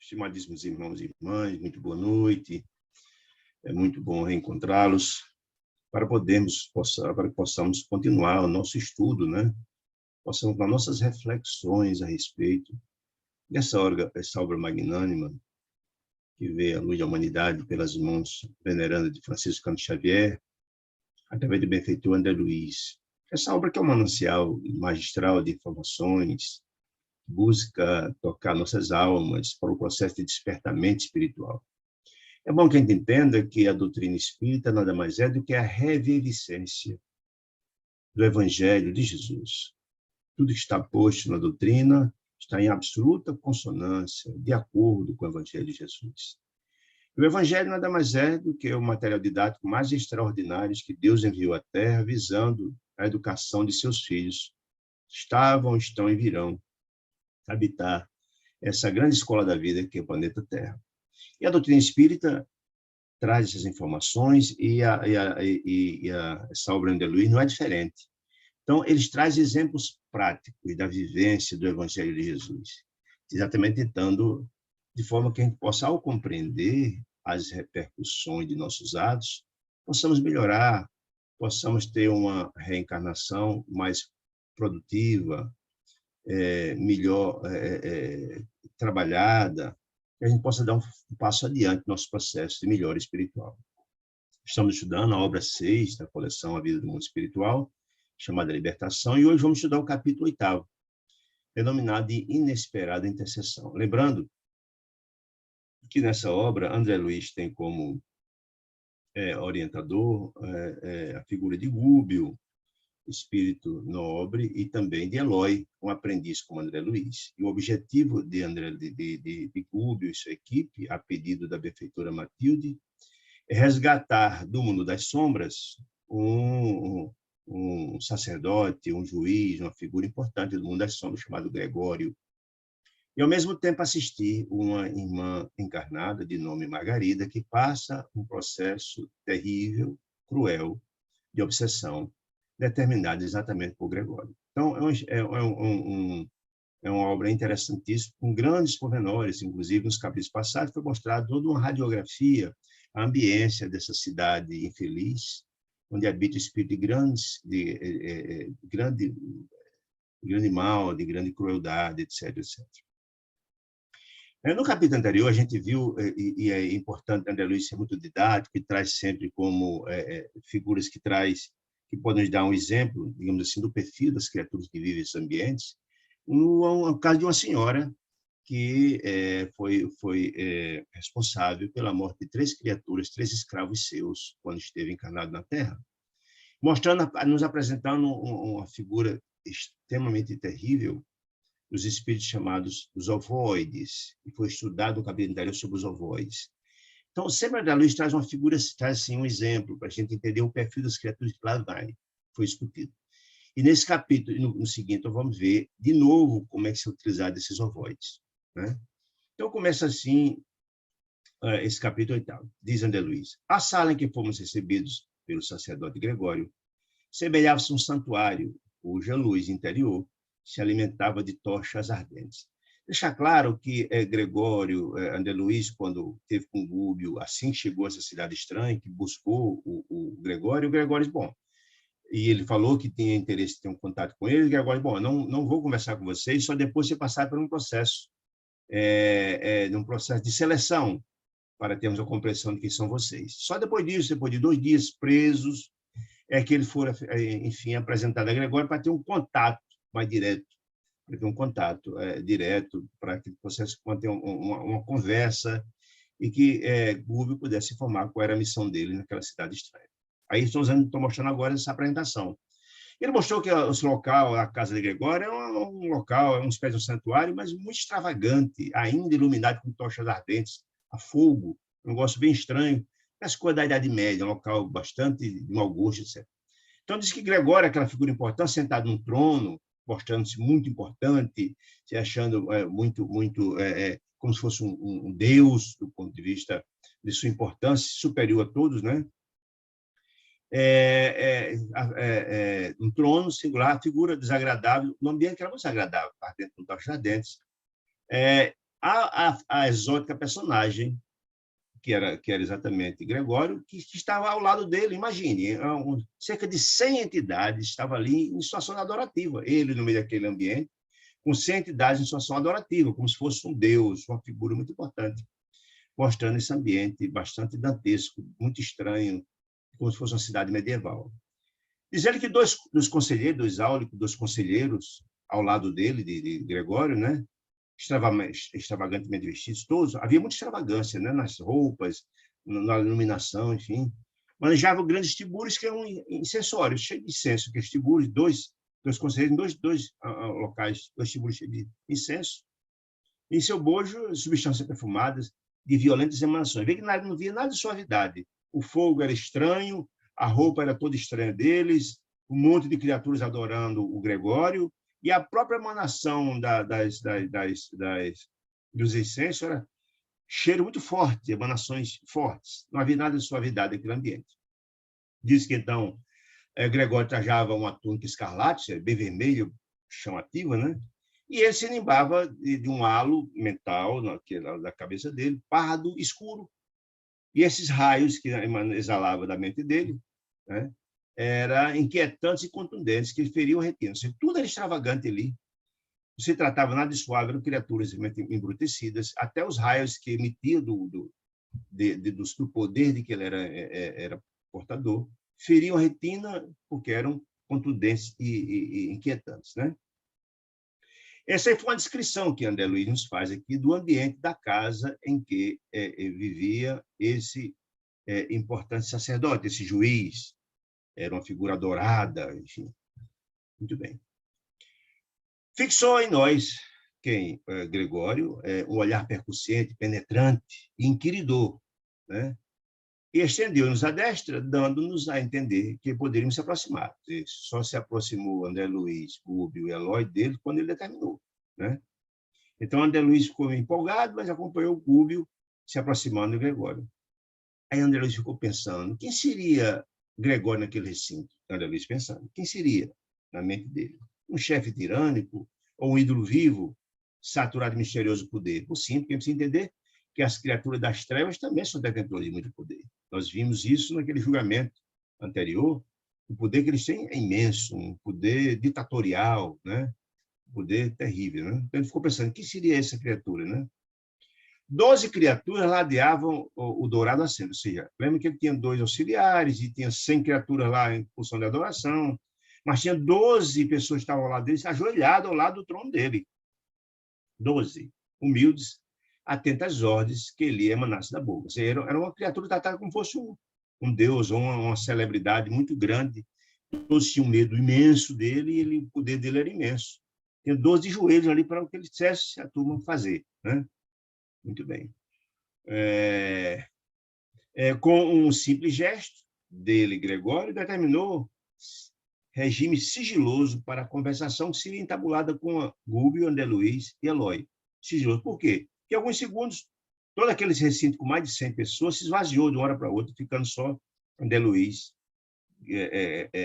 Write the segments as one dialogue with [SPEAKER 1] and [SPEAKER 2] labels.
[SPEAKER 1] Estimadíssimos irmãos e irmãs, muito boa noite. É muito bom reencontrá-los para que possamos continuar o nosso estudo, né? Possamos dar nossas reflexões a respeito dessa obra magnânima que vê a luz da humanidade pelas mãos venerandas de Francisco Cândido Xavier, através do benfeitor André Luiz. Essa obra que é um manancial magistral de informações, busca tocar nossas almas para o processo de despertamento espiritual. É bom que a gente entenda que a doutrina espírita nada mais é do que a reviviscência do Evangelho de Jesus. Tudo que está posto na doutrina está em absoluta consonância, de acordo com o Evangelho de Jesus. O Evangelho nada mais é do que o material didático mais extraordinário que Deus enviou à Terra, visando a educação de seus filhos. Estavam, estão e virão habitar essa grande escola da vida que é o planeta Terra. E a doutrina espírita traz essas informações e essa obra de Luiz não é diferente. Então, eles trazem exemplos práticos da vivência do Evangelho de Jesus, exatamente tentando, de forma que a gente possa, ao compreender as repercussões de nossos atos, possamos melhorar, possamos ter uma reencarnação mais produtiva, melhor trabalhada, que a gente possa dar um passo adiante no nosso processo de melhora espiritual. Estamos estudando a obra 6 da coleção A Vida do Mundo Espiritual, chamada Libertação, e hoje vamos estudar o capítulo 8º, denominado de Inesperada Intercessão. Lembrando que nessa obra, André Luiz tem como orientador a figura de Gúbio, espírito nobre, e também de Eloy, um aprendiz como André Luiz. E o objetivo de Gúbio e sua equipe, a pedido da benfeitora Matilde, é resgatar do mundo das sombras um sacerdote, um juiz, uma figura importante do mundo das sombras, chamado Gregório, e, ao mesmo tempo, assistir uma irmã encarnada de nome Margarida, que passa um processo terrível, cruel, de obsessão, determinado exatamente por Gregório. Então, é uma obra interessantíssima, com grandes pormenores, inclusive nos capítulos passados foi mostrada toda uma radiografia, a ambiência dessa cidade infeliz, onde habita o espírito de grande mal, de grande crueldade, etc, etc. No capítulo anterior, a gente viu, e é importante, André Luiz é muito didático, e traz sempre como figuras que podem nos dar um exemplo, digamos assim, do perfil das criaturas que vivem nesses ambientes, no caso de uma senhora que foi responsável pela morte de 3 criaturas, 3 escravos seus, quando esteve encarnado na Terra, nos apresentando uma figura extremamente terrível dos espíritos chamados os ovoides, e foi estudado no capítulo anterior sobre os ovoides. Então, sempre André Luiz traz uma figura, traz assim, um exemplo, para a gente entender o perfil das criaturas que lá foi discutido. E nesse capítulo, no seguinte, vamos ver de novo como é que são utilizados esses ovoides, né? Então, começa assim, esse capítulo 8º. Diz André Luiz: a sala em que fomos recebidos pelo sacerdote Gregório semelhava-se um santuário, cuja luz interior se alimentava de tochas ardentes. Deixar claro que Gregório, André Luiz, quando teve com Gúbio, assim que chegou a essa cidade estranha, que buscou o Gregório disse, bom, e ele falou que tinha interesse em ter um contato com ele, e Gregório, bom, não vou conversar com vocês, só depois você passar por um processo de seleção, para termos a compreensão de quem são vocês. Só depois disso, depois de 2 dias presos, é que ele foi, enfim, apresentado a Gregório para ter um contato mais direto, para ter um contato direto, para que pudesse manter uma conversa e que Gúbio pudesse informar qual era a missão dele naquela cidade estranha. Aí estou mostrando agora essa apresentação. Ele mostrou que esse local, a casa de Gregório, é um local, é uma espécie de santuário, mas muito extravagante, ainda iluminado com tochas ardentes, a fogo, um negócio bem estranho, as coisas da Idade Média, um local bastante de mau gosto, etc. Então, diz que Gregório, aquela figura importante, sentado num trono, mostrando-se muito importante, se achando como se fosse um deus, do ponto de vista de sua importância, superior a todos, né? Um trono singular, figura desagradável, no ambiente que era muito desagradável, ardente, com tochas ardentes, a exótica personagem, que era exatamente Gregório, que estava ao lado dele. Imagine, cerca de 100 entidades estavam ali em situação adorativa. Ele, no meio daquele ambiente, com 100 entidades em situação adorativa, como se fosse um deus, uma figura muito importante, mostrando esse ambiente bastante dantesco, muito estranho, como se fosse uma cidade medieval. Diz ele que dois áulicos, dois conselheiros, ao lado dele, de Gregório, né? Extravagantemente vestidos, todos, havia muita extravagância, né? Nas roupas, na iluminação, enfim. Manejavam grandes tibúrios que eram incensórios, cheios de incenso, que os tibúrios, dois conselheiros, dois locais, dois tibúrios cheios de incenso, e em seu bojo, substâncias perfumadas de violentas emanações. Vê que não via nada de suavidade. O fogo era estranho, a roupa era toda estranha deles, um monte de criaturas adorando o Gregório, e a própria emanação dos incensos era cheiro muito forte, emanações fortes. Não havia nada de suavidade naquele ambiente. Diz que, então, Gregório trajava uma túnica escarlate, bem vermelha, chamativa, né? E ele se nimbava de um halo mental da cabeça dele, pardo, escuro. E esses raios que exalava da mente dele, né, eram inquietantes e contundentes, que feriam a retina. Tudo era extravagante ali. Não se tratava nada de suave, eram criaturas embrutecidas. Até os raios que emitia do poder de que ele era portador feriam a retina porque eram contundentes e inquietantes, né? Essa foi uma descrição que André Luiz nos faz aqui do ambiente da casa em que vivia esse importante sacerdote, esse juiz. Era uma figura adorada, enfim. Muito bem. Fixou em nós, Gregório, um olhar percussiente, penetrante, inquiridor, né? E estendeu-nos a destra, dando-nos a entender que poderíamos se aproximar. Só se aproximou André Luiz, Gúbio e Eloy dele quando ele determinou, né? Então, André Luiz ficou empolgado, mas acompanhou o Gúbio se aproximando de Gregório. Aí André Luiz ficou pensando, quem seria Gregório naquele recinto? André Luiz pensando, quem seria na mente dele? Um chefe tirânico ou um ídolo vivo, saturado de misterioso poder? Sim, porque precisa entender que as criaturas das trevas também são detentores de muito poder. Nós vimos isso naquele julgamento anterior. O poder que eles têm é imenso, um poder ditatorial, né? Um poder terrível, né? Então ele ficou pensando, quem seria essa criatura, né? 12 criaturas ladeavam o dourado assento, ou seja, lembra que ele tinha 2 auxiliares e tinha 100 criaturas lá em função de adoração, mas tinha 12 pessoas que estavam ao lado dele, ajoelhadas ao lado do trono dele. 12, humildes, atentas às ordens que ele emanasse da boca. Ou seja, era uma criatura tratada como fosse um deus ou uma celebridade muito grande. Todos tinham um medo imenso dele e o poder dele era imenso. Tinha 12 joelhos ali para o que ele dissesse a turma fazer, né? Muito bem. Com um simples gesto dele, Gregório determinou regime sigiloso para a conversação que seria entabulada com Gúbio, André Luiz e Eloy. Sigiloso. Por quê? Porque em alguns segundos, todo aquele recinto com mais de 100 pessoas se esvaziou de uma hora para outra, ficando só André Luiz,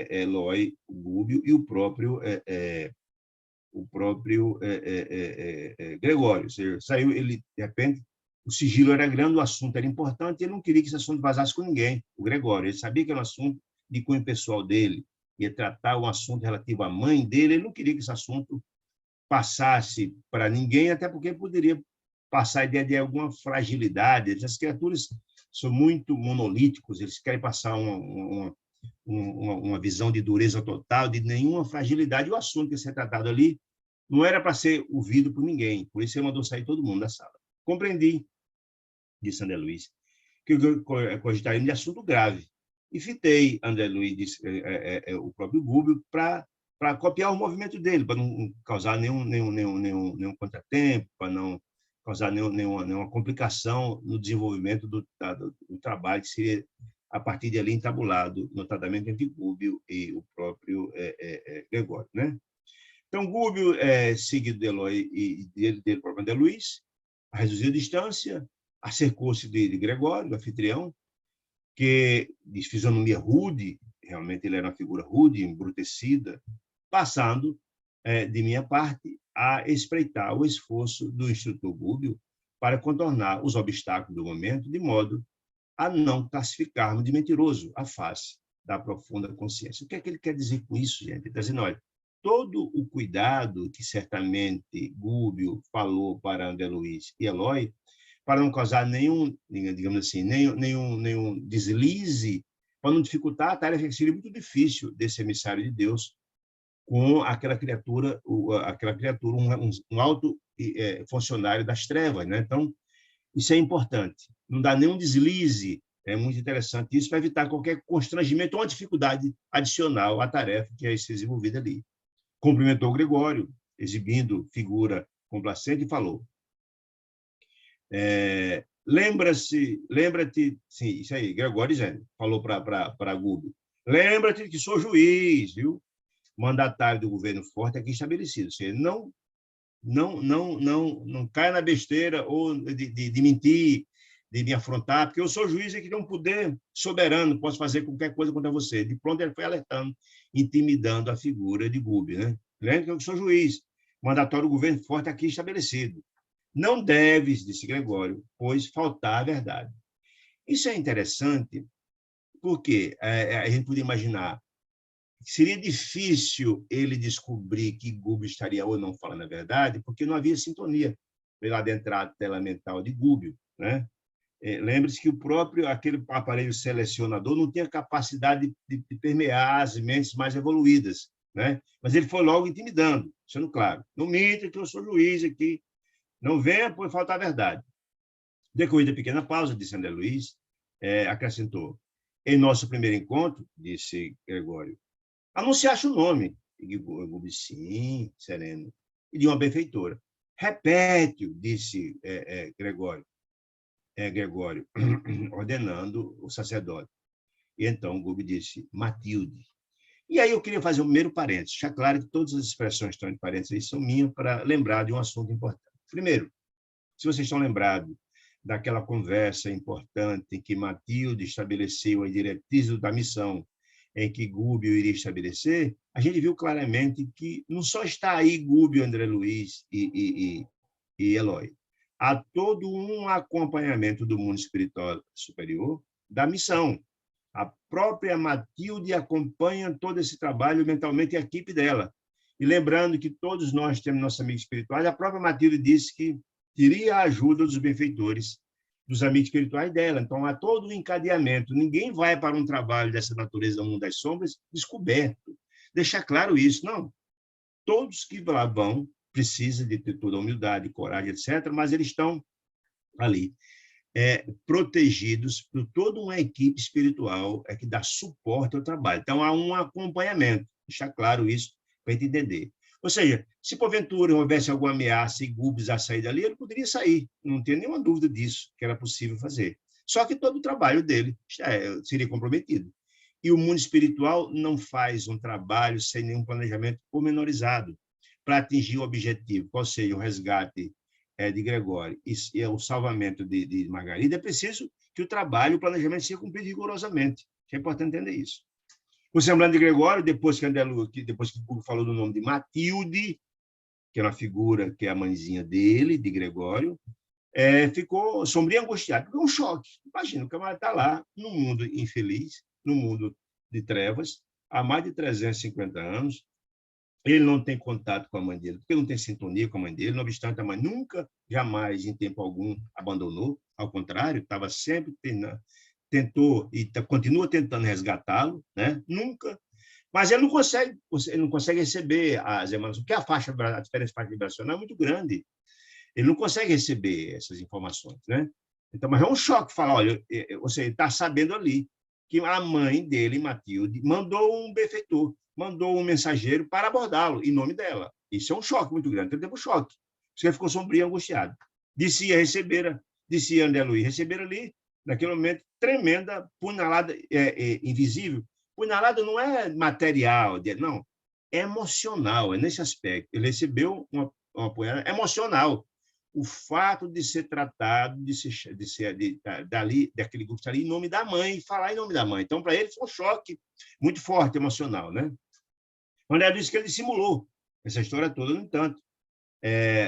[SPEAKER 1] Eloy, Gúbio e o próprio Gregório. Ou seja, saiu ele, de repente, o sigilo era grande, o assunto era importante, e ele não queria que esse assunto vazasse com ninguém, o Gregório. Ele sabia que era um assunto de cunho pessoal dele, ia tratar um assunto relativo à mãe dele, ele não queria que esse assunto passasse para ninguém, até porque poderia passar a ideia de alguma fragilidade. Essas criaturas são muito monolíticos, eles querem passar uma visão de dureza total, de nenhuma fragilidade. O assunto que ia ser tratado ali não era para ser ouvido por ninguém, por isso ele mandou sair todo mundo da sala. Compreendi, disse André Luiz, que cogitaria de assunto grave. E fitei André Luiz, disse, o próprio Gúbio, para copiar o movimento dele, para não causar nenhum contratempo, para não causar nenhuma complicação no desenvolvimento do trabalho, que seria, a partir de ali, entabulado, notadamente entre Gúbio e o próprio Gregório, né? Então, Gúbio, seguido de Eloy e dele próprio André Luiz, a reduzir a distância, acercou-se de Gregório, do anfitrião, que de fisionomia rude, realmente ele era uma figura rude, embrutecida, passando, de minha parte, a espreitar o esforço do instrutor Gubbio para contornar os obstáculos do momento, de modo a não classificarmos de mentiroso a face da profunda consciência. O que é que ele quer dizer com isso, gente? Ele está dizendo, olha, todo o cuidado que certamente Gubbio falou para André Luiz e Eloy, para não causar nenhum, digamos assim, nenhum deslize, para não dificultar a tarefa, que seria muito difícil desse emissário de Deus com aquela criatura um alto funcionário das trevas, né? Então, isso é importante. Não dá nenhum deslize, é muito interessante isso, para evitar qualquer constrangimento ou uma dificuldade adicional à tarefa que é ser desenvolvida ali. Cumprimentou Gregório, exibindo figura complacente, e falou: lembra-te, sim, isso aí, Gregório dizendo, falou para Gubbio, lembra-te que sou juiz, viu? Mandatário do governo forte aqui estabelecido. Ou seja, não caia na besteira ou de mentir, de me afrontar, porque eu sou juiz e que tem um poder soberano, posso fazer qualquer coisa contra você. De pronto, ele foi alertando, intimidando a figura de Gubbio, né? Lembra que eu sou juiz, mandatório do governo forte aqui estabelecido. Não deves, disse Gregório, pois faltar a verdade. Isso é interessante, porque a gente podia imaginar que seria difícil ele descobrir que Gubbio estaria ou não falando a verdade, porque não havia sintonia pela adentrada tela mental de Gubbio, né? Lembre-se que aquele aparelho selecionador não tinha capacidade de permear as mentes mais evoluídas, né? Mas ele foi logo intimidando, sendo claro. Não minta que eu sou juiz aqui. Não venha, pois falta a verdade. Decorrida pequena pausa, disse André Luiz, acrescentou: em nosso primeiro encontro, disse Gregório, anunciaste o nome. E Gubbio, sim, sereno. E de uma benfeitora. Repete-o, disse Gregório, ordenando o sacerdote. E então Gubbio disse: Matilde. E aí eu queria fazer um primeiro parênteses. Deixar claro que todas as expressões que estão em parênteses aí são minhas para lembrar de um assunto importante. Primeiro, se vocês estão lembrados daquela conversa importante em que Matilde estabeleceu a diretriz da missão em que Gubbio iria estabelecer, a gente viu claramente que não só está aí Gubbio, André Luiz e Eloy. Há todo um acompanhamento do mundo espiritual superior da missão. A própria Matilde acompanha todo esse trabalho mentalmente e a equipe dela. E lembrando que todos nós temos nossos amigos espirituais, a própria Matilde disse que teria a ajuda dos benfeitores, dos amigos espirituais dela. Então, há todo um encadeamento. Ninguém vai para um trabalho dessa natureza do mundo das sombras descoberto. Deixar claro isso. Não. Todos que lá vão precisam de ter toda a humildade, coragem, etc., mas eles estão ali, protegidos por toda uma equipe espiritual que dá suporte ao trabalho. Então, há um acompanhamento. Deixar claro isso para a gente entender. Ou seja, se porventura houvesse alguma ameaça e Gubbio precisasse sair dali, ele poderia sair. Não tem nenhuma dúvida disso, que era possível fazer. Só que todo o trabalho dele seria comprometido. E o mundo espiritual não faz um trabalho sem nenhum planejamento pormenorizado para atingir o objetivo, qual seja o resgate de Gregório e o salvamento de Margarida. É preciso que o trabalho, o planejamento seja cumprido rigorosamente. É importante entender isso. O semblante de Gregório, depois que Gubbio falou do nome de Matilde, que era uma figura que é a mãezinha dele, de Gregório, ficou sombrio e angustiado, porque é um choque. Imagina, o camarada está lá, no mundo infeliz, no mundo de trevas, há mais de 350 anos, ele não tem contato com a mãe dele, porque não tem sintonia com a mãe dele, não obstante, a mãe nunca, jamais, em tempo algum, abandonou, ao contrário, estava sempre tentou e continua tentando resgatá-lo, né? Nunca, mas ele não consegue receber as emanações, porque a diferença de faixa vibracional é muito grande. Ele não consegue receber essas informações, né? Então, mas é um choque falar, olha, você está sabendo ali que a mãe dele, Matilde, mandou um benfeitor, mandou um mensageiro para abordá-lo em nome dela. Isso é um choque muito grande. Então, teve um choque. Você ficou sombrio e angustiado. Disse André Luiz, receberam ali, naquele momento, tremenda punhalada invisível. Punhalada não é material, não, é emocional, é nesse aspecto. Ele recebeu uma punhalada emocional. O fato de ser tratado, daquele grupo estar ali em nome da mãe, falar em nome da mãe. Então, para ele, foi um choque muito forte, emocional, né? O André disse que ele dissimulou essa história toda, no entanto.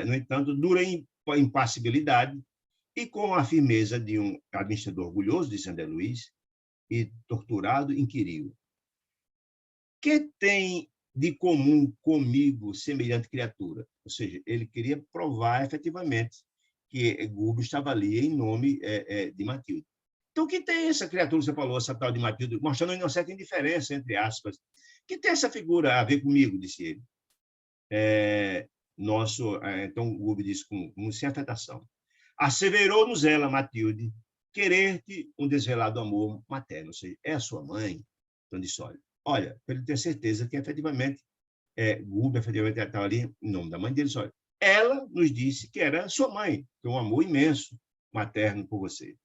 [SPEAKER 1] no entanto, dura impassibilidade e com a firmeza de um administrador orgulhoso, disse André Luiz, e torturado, inquiriu: que tem de comum comigo semelhante criatura? Ou seja, ele queria provar efetivamente que Gúbio estava ali em nome de Matilde. Então, o que tem essa criatura, você falou, essa tal de Matilde, mostrando uma certa indiferença, entre aspas. O que tem essa figura a ver comigo, disse ele. Então, Gúbio disse sem afetação: asseverou-nos ela, Matilde, querer-te um desvelado amor materno, ou seja, é a sua mãe. Então, disse: olha, para ele ter certeza que, efetivamente, Gúbio, efetivamente, estava ali em nome da mãe dele. Olha, ela nos disse que era sua mãe, tem um amor imenso materno por você.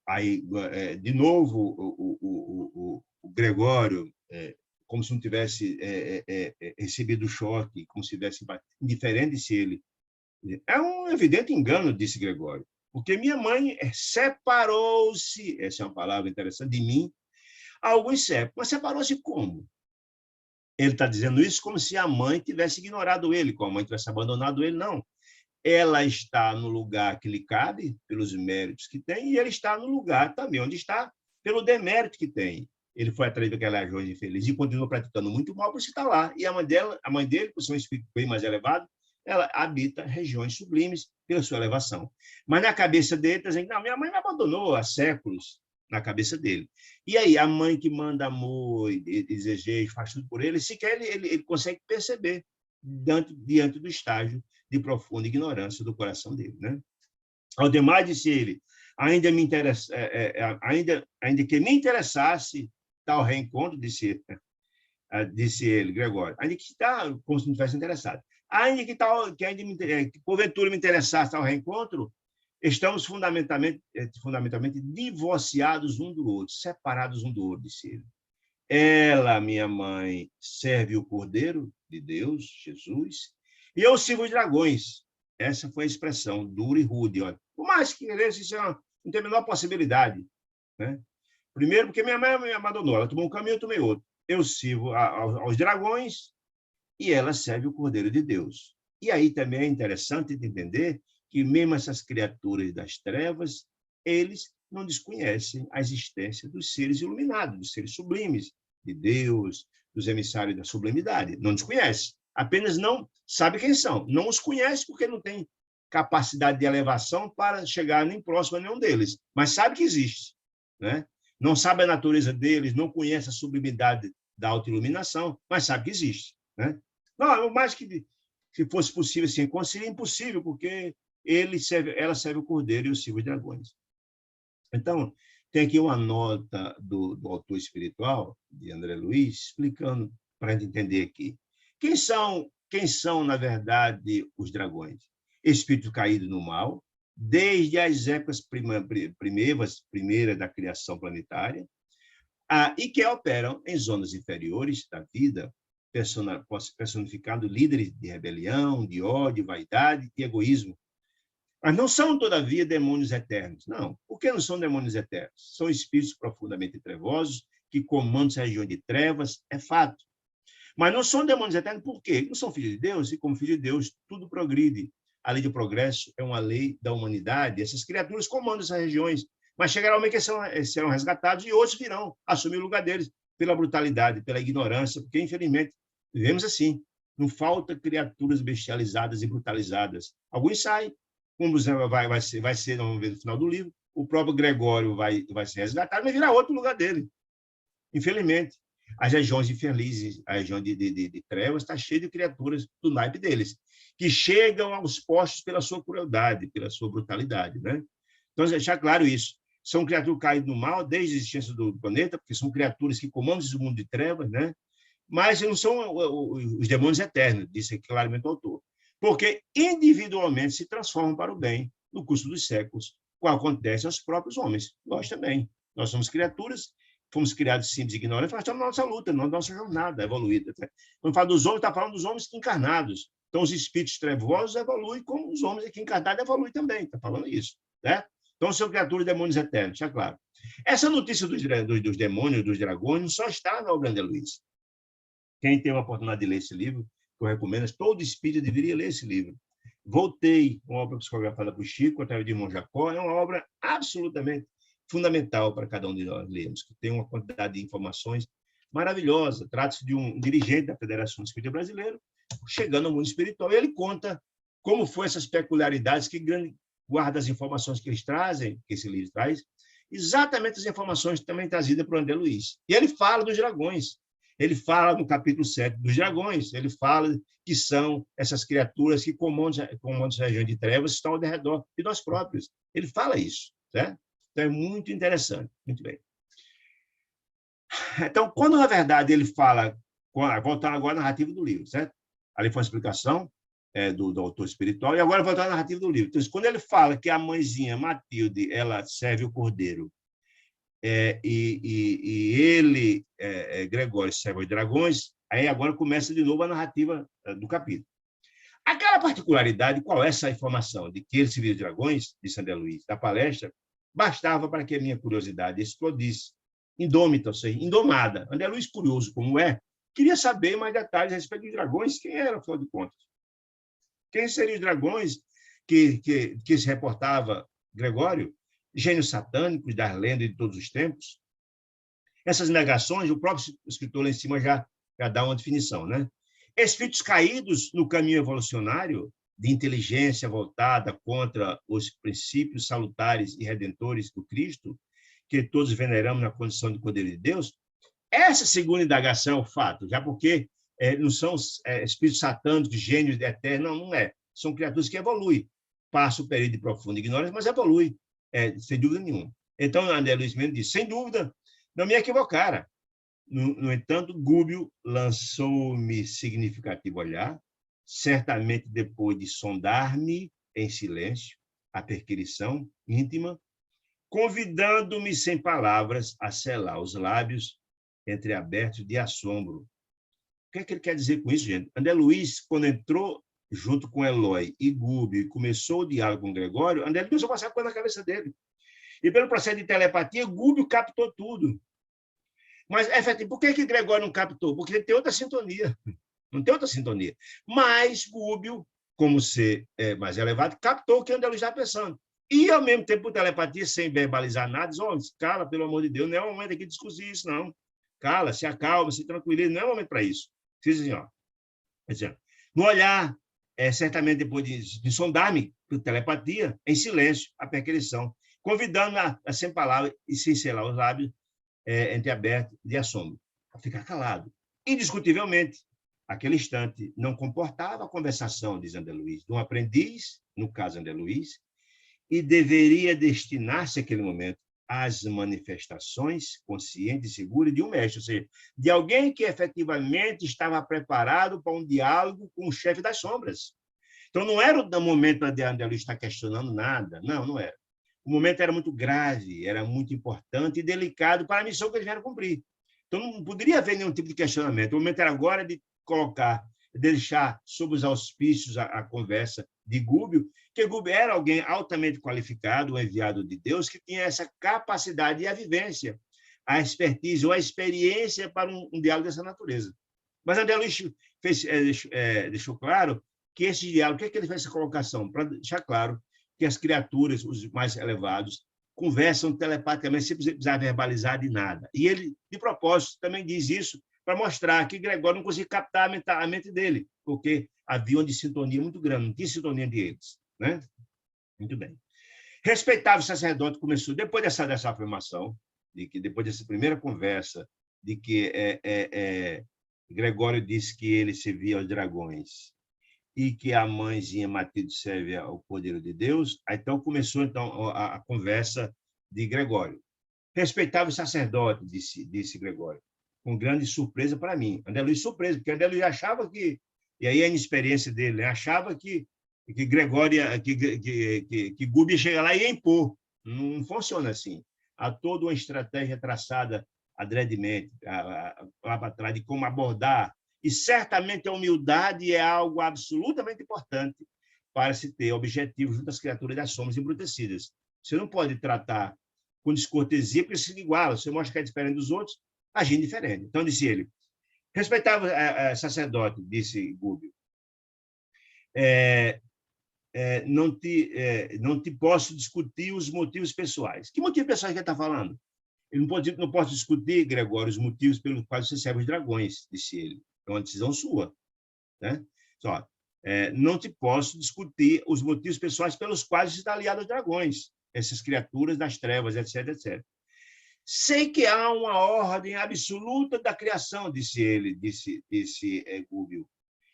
[SPEAKER 1] Aí, de novo, o Gregório, como se não tivesse recebido o choque, como se tivesse indiferente se ele... É um evidente engano, disse Gregório, porque minha mãe separou-se, essa é uma palavra interessante, de mim, há alguns séculos. Mas separou-se como? Ele está dizendo isso como se a mãe tivesse ignorado ele, como a mãe tivesse abandonado ele. Não. Ela está no lugar que lhe cabe, pelos méritos que tem, e ele está no lugar também onde está, pelo demérito que tem. Ele foi atraído daquela região infeliz e continua praticando muito mal, por isso está lá. E a mãe dele, por ser um espírito bem mais elevado, ela habita regiões sublimes pela sua elevação. Mas na cabeça dele, está dizendo: não, minha mãe me abandonou há séculos, na cabeça dele. E aí, a mãe que manda amor e desejo, faz tudo por ele, sequer ele consegue perceber diante do estágio de profunda ignorância do coração dele, né? Ao demais, disse ele, ainda que me interessasse tal reencontro, disse ele, Gregório, ainda que está como se não tivesse interessado, ainda que porventura me interessasse tal reencontro, estamos fundamentalmente divorciados um do outro, separados um do outro, disse ele. Ela, minha mãe, serve o Cordeiro de Deus, Jesus, e eu sirvo os dragões. Essa foi a expressão, dura e rude. Olha. Por mais que isso não tem a menor possibilidade. Né? Primeiro, porque minha mãe me abandonou. Ela tomou um caminho, eu tomei outro. Eu sirvo aos dragões e ela serve o Cordeiro de Deus. E aí também é interessante de entender que mesmo essas criaturas das trevas, eles não desconhecem a existência dos seres iluminados, dos seres sublimes, de Deus, dos emissários da sublimidade. Não desconhece, apenas não sabe quem são. Não os conhece porque não tem capacidade de elevação para chegar nem próximo a nenhum deles, mas sabe que existe. Né? Não sabe a natureza deles, não conhece a sublimidade da autoiluminação, mas sabe que existe. Né? Não, mais que se fosse possível assim, seria impossível, porque ela serve o Cordeiro e eu sirvo os dragões. Então, tem aqui uma nota do autor espiritual, de André Luiz, explicando para a gente entender aqui. Quem são, na verdade, os dragões? Espírito caído no mal, desde as épocas primeiras da criação planetária, e que operam em zonas inferiores da vida, personificando líderes de rebelião, de ódio, vaidade e egoísmo. Mas não são, todavia, demônios eternos. Não. Por que não são demônios eternos? São espíritos profundamente trevosos que comandam essa região de trevas, é fato. Mas não são demônios eternos por quê? Não são filhos de Deus, e como filhos de Deus, tudo progride. A lei de progresso é uma lei da humanidade. Essas criaturas comandam essas regiões, mas chegará um momento que serão resgatados e outros virão assumir o lugar deles pela brutalidade, pela ignorância, porque, infelizmente, vivemos assim. Não falta criaturas bestializadas e brutalizadas. Alguns saem, como vai ser, vamos ver no final do livro, o próprio Gregório vai ser resgatado, mas virá outro lugar dele. Infelizmente, as regiões infelizes, a região de trevas, está cheia de criaturas do naipe deles, que chegam aos postos pela sua crueldade, pela sua brutalidade. Né? Então, deixar claro isso. São criaturas caídas no mal desde a existência do planeta, porque são criaturas que comandam esse mundo de trevas, né? Mas não são os demônios eternos, disse claramente o autor. Porque individualmente se transformam para o bem no curso dos séculos, como acontece aos próprios homens. Nós também. Nós somos criaturas, fomos criados simples e ignorantes, mas estamos na nossa luta, na nossa jornada evoluída. Quando fala dos homens, está falando dos homens encarnados. Então, os espíritos trevosos evoluem como os homens aqui encarnados evoluem também. Está falando isso. Né? Então, são criaturas de demônios eternos, é claro. Essa notícia dos demônios, dos dragões, não só está na obra de André Luiz. Quem tem a oportunidade de ler esse livro que eu recomendo, todo espírito deveria ler esse livro. Voltei, uma obra psicografada por Chico, através de irmão Jacó, é uma obra absolutamente fundamental para cada um de nós lermos, que tem uma quantidade de informações maravilhosa. Trata-se de um dirigente da Federação Espírita Brasileira, chegando ao mundo espiritual, e ele conta como foram essas peculiaridades que guarda as informações que eles trazem, que esse livro traz, exatamente as informações também trazidas por André Luiz. E ele fala dos dragões. Ele fala no capítulo 7 dos dragões, ele fala que são essas criaturas que comandam as regiões de trevas, estão ao redor de nós próprios. Ele fala isso, certo? Então, é muito interessante. Muito bem. Então, quando, na verdade, ele fala, voltando agora à narrativa do livro, certo? Ali foi a explicação do autor espiritual, e agora voltando à narrativa do livro. Então, quando ele fala que a mãezinha Matilde, ela serve o cordeiro, e ele, Gregório, serve os dragões, aí agora começa de novo a narrativa do capítulo. Aquela particularidade, qual é essa informação de que ele servia os dragões, disse André Luiz, da palestra, bastava para que a minha curiosidade explodisse. Indômita, ou seja, indomada. André Luiz, curioso como queria saber mais detalhes a respeito dos dragões. Quem era, afinal de contas? Quem seriam os dragões que se reportava Gregório? Gênios satânicos das lendas de todos os tempos? Essas negações, o próprio escritor lá em cima já dá uma definição, né? Espíritos caídos no caminho evolucionário de inteligência voltada contra os princípios salutares e redentores do Cristo, que todos veneramos na condição de Cordeiro de Deus. Essa segunda indagação é o fato, já porque não são espíritos satânicos, gênios eternos, não é. São criaturas que evoluem. Passa o período de profunda ignorância, mas evoluem, sem dúvida nenhuma. Então, André Luiz Mendes diz, sem dúvida, não me equivocara. No entanto, Gúbio lançou-me significativo olhar, certamente depois de sondar-me em silêncio, a perquisição íntima, convidando-me sem palavras a selar os lábios entreabertos de assombro. O que é que ele quer dizer com isso, gente? André Luiz, quando entrou junto com Eloy e Gúbio e começou o diálogo com Gregório, André começou a passar coisa na cabeça dele. E pelo processo de telepatia, Gúbio captou tudo. Mas, efetivamente, por que Gregório não captou? Porque ele tem outra sintonia. Não tem outra sintonia. Mas Gúbio, como ser mais elevado, captou o que André Luiz estava pensando. E, ao mesmo tempo, por telepatia, sem verbalizar nada, diz, cala, pelo amor de Deus, não é o momento aqui de discutir isso, não. Cala, se acalma, se tranquiliza, não é o momento para isso. Diz assim, ó. No olhar, certamente depois de sondar-me por telepatia, em silêncio, a perquisição, convidando-me a sem palavras e sem selar os lábios, entreaberto de assombro, a ficar calado. Indiscutivelmente, aquele instante não comportava a conversação, diz André Luiz, de um aprendiz, no caso André Luiz, e deveria destinar-se aquele momento às manifestações conscientes e seguras de um mestre, ou seja, de alguém que efetivamente estava preparado para um diálogo com o chefe das sombras. Então, não era o momento de André Luiz estar questionando nada, não era. O momento era muito grave, era muito importante e delicado para a missão que eles vieram cumprir. Então, não poderia haver nenhum tipo de questionamento. O momento era agora de deixar sob os auspícios a conversa de Gúbio, que Gúbio era alguém altamente qualificado, um enviado de Deus, que tinha essa capacidade e a vivência, a expertise ou a experiência para um diálogo dessa natureza. Mas André Luiz deixou claro que esse diálogo, o que ele fez essa colocação? Para deixar claro que as criaturas, os mais elevados, conversam telepaticamente sem precisar verbalizar de nada. E ele, de propósito, também diz isso para mostrar que Gregório não conseguia captar a mente dele, porque havia uma sintonia muito grande, não tinha sintonia entre eles. Né? Muito bem. Respeitável sacerdote começou, depois dessa afirmação, de que depois dessa primeira conversa, de que Gregório disse que ele servia aos dragões e que a mãezinha Matilde serve ao poder de Deus, então começou então a conversa de Gregório. Respeitável sacerdote, disse Gregório, com grande surpresa para mim. André Luiz surpreso, porque André Luiz achava que, e aí a inexperiência dele, né, achava que Gregório, que Gúbio ia chegar lá e ia impor. Não funciona assim. Há toda uma estratégia traçada adredemente, lá para trás, de como abordar. E certamente a humildade é algo absolutamente importante para se ter objetivos junto às criaturas das sombras embrutecidas. Você não pode tratar com descortesia, porque se iguala. Você mostra que é diferente dos outros, agindo diferente. Então, disse ele, Respeitável sacerdote, disse Gubbio, não te posso discutir os motivos pessoais. Que motivos pessoais que ele está falando? Ele não pode discutir, Gregório, os motivos pelos quais você serve os dragões, disse ele. É uma decisão sua. Né? Só, não te posso discutir os motivos pessoais pelos quais você está aliado aos dragões, essas criaturas das trevas, etc, etc. Sei que há uma ordem absoluta da criação, disse ele, disse Gubbio,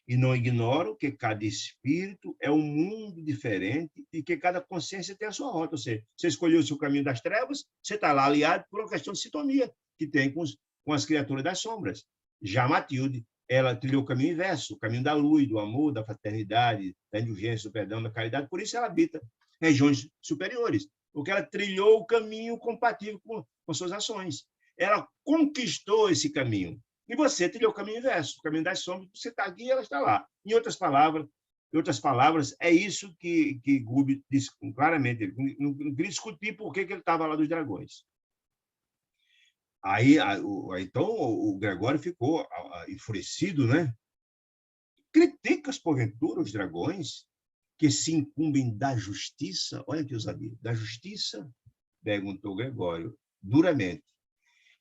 [SPEAKER 1] e não ignoro que cada espírito é um mundo diferente e que cada consciência tem a sua rota. Ou seja, você escolheu o seu caminho das trevas, você está lá aliado por uma questão de sintonia que tem com as criaturas das sombras. Já Matilde, ela trilhou o caminho inverso, o caminho da luz, do amor, da fraternidade, da indulgência, do perdão, da caridade. Por isso ela habita regiões superiores, porque ela trilhou o caminho compatível com suas ações. Ela conquistou esse caminho. E você trilhou o caminho inverso, o caminho das sombras, você está aqui e ela está lá. Em outras palavras, é isso que Gubbio disse claramente. Ele não queria discutir por que ele estava lá dos dragões. Então, o Gregório ficou enfurecido, né? Criticas, porventura, os dragões que se incumbem da justiça? Olha que ousadia. Da justiça? Perguntou Gregório, duramente.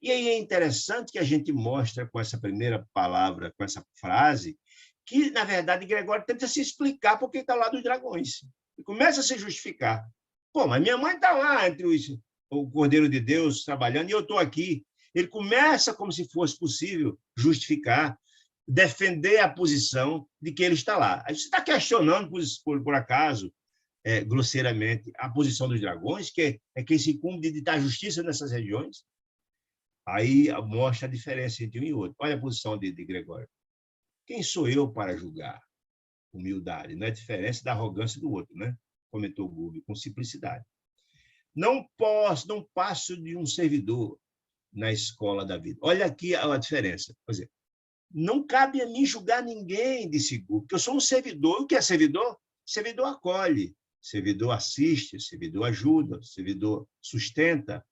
[SPEAKER 1] E aí é interessante que a gente mostra com essa primeira palavra, com essa frase, que, na verdade, Gregório tenta se explicar por que está lá dos dragões. E começa a se justificar. Pô, mas minha mãe está lá entre o Cordeiro de Deus trabalhando e eu estou aqui. Ele começa, como se fosse possível, justificar, defender a posição de que ele está lá. Aí você está questionando, por acaso, grosseiramente, a posição dos dragões, que é quem se incumbe de dar justiça nessas regiões? Aí mostra a diferença entre um e outro. Olha a posição de Gregório. Quem sou eu para julgar? Humildade. Não é diferença da arrogância do outro, né? Comentou Gubbio com simplicidade. Não passo de um servidor na escola da vida. Olha aqui a diferença. Por exemplo, não cabe a mim julgar ninguém, disse Gubbio, porque eu sou um servidor. O que é servidor? Servidor acolhe, servidor assiste, servidor ajuda, servidor sustenta.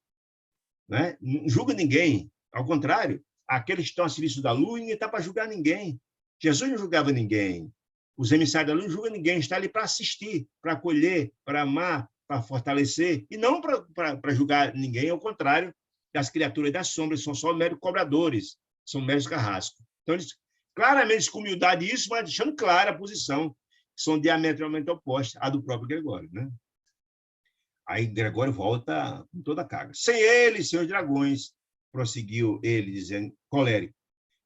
[SPEAKER 1] Né? Não julga ninguém, ao contrário, aqueles que estão a serviço da luz, ninguém está para julgar ninguém. Jesus não julgava ninguém. Os emissários da luz não julgam ninguém, está ali para assistir, para acolher, para amar, para fortalecer, e não para julgar ninguém, ao contrário, das criaturas das sombras, são só meros cobradores, são meros carrascos. Então, eles, claramente, com humildade, isso vai deixando clara a posição, que são diametralmente opostas à do próprio Gregório. Né? Aí Gregório volta com toda a carga. Sem ele, seus dragões, prosseguiu ele, dizendo, colérico,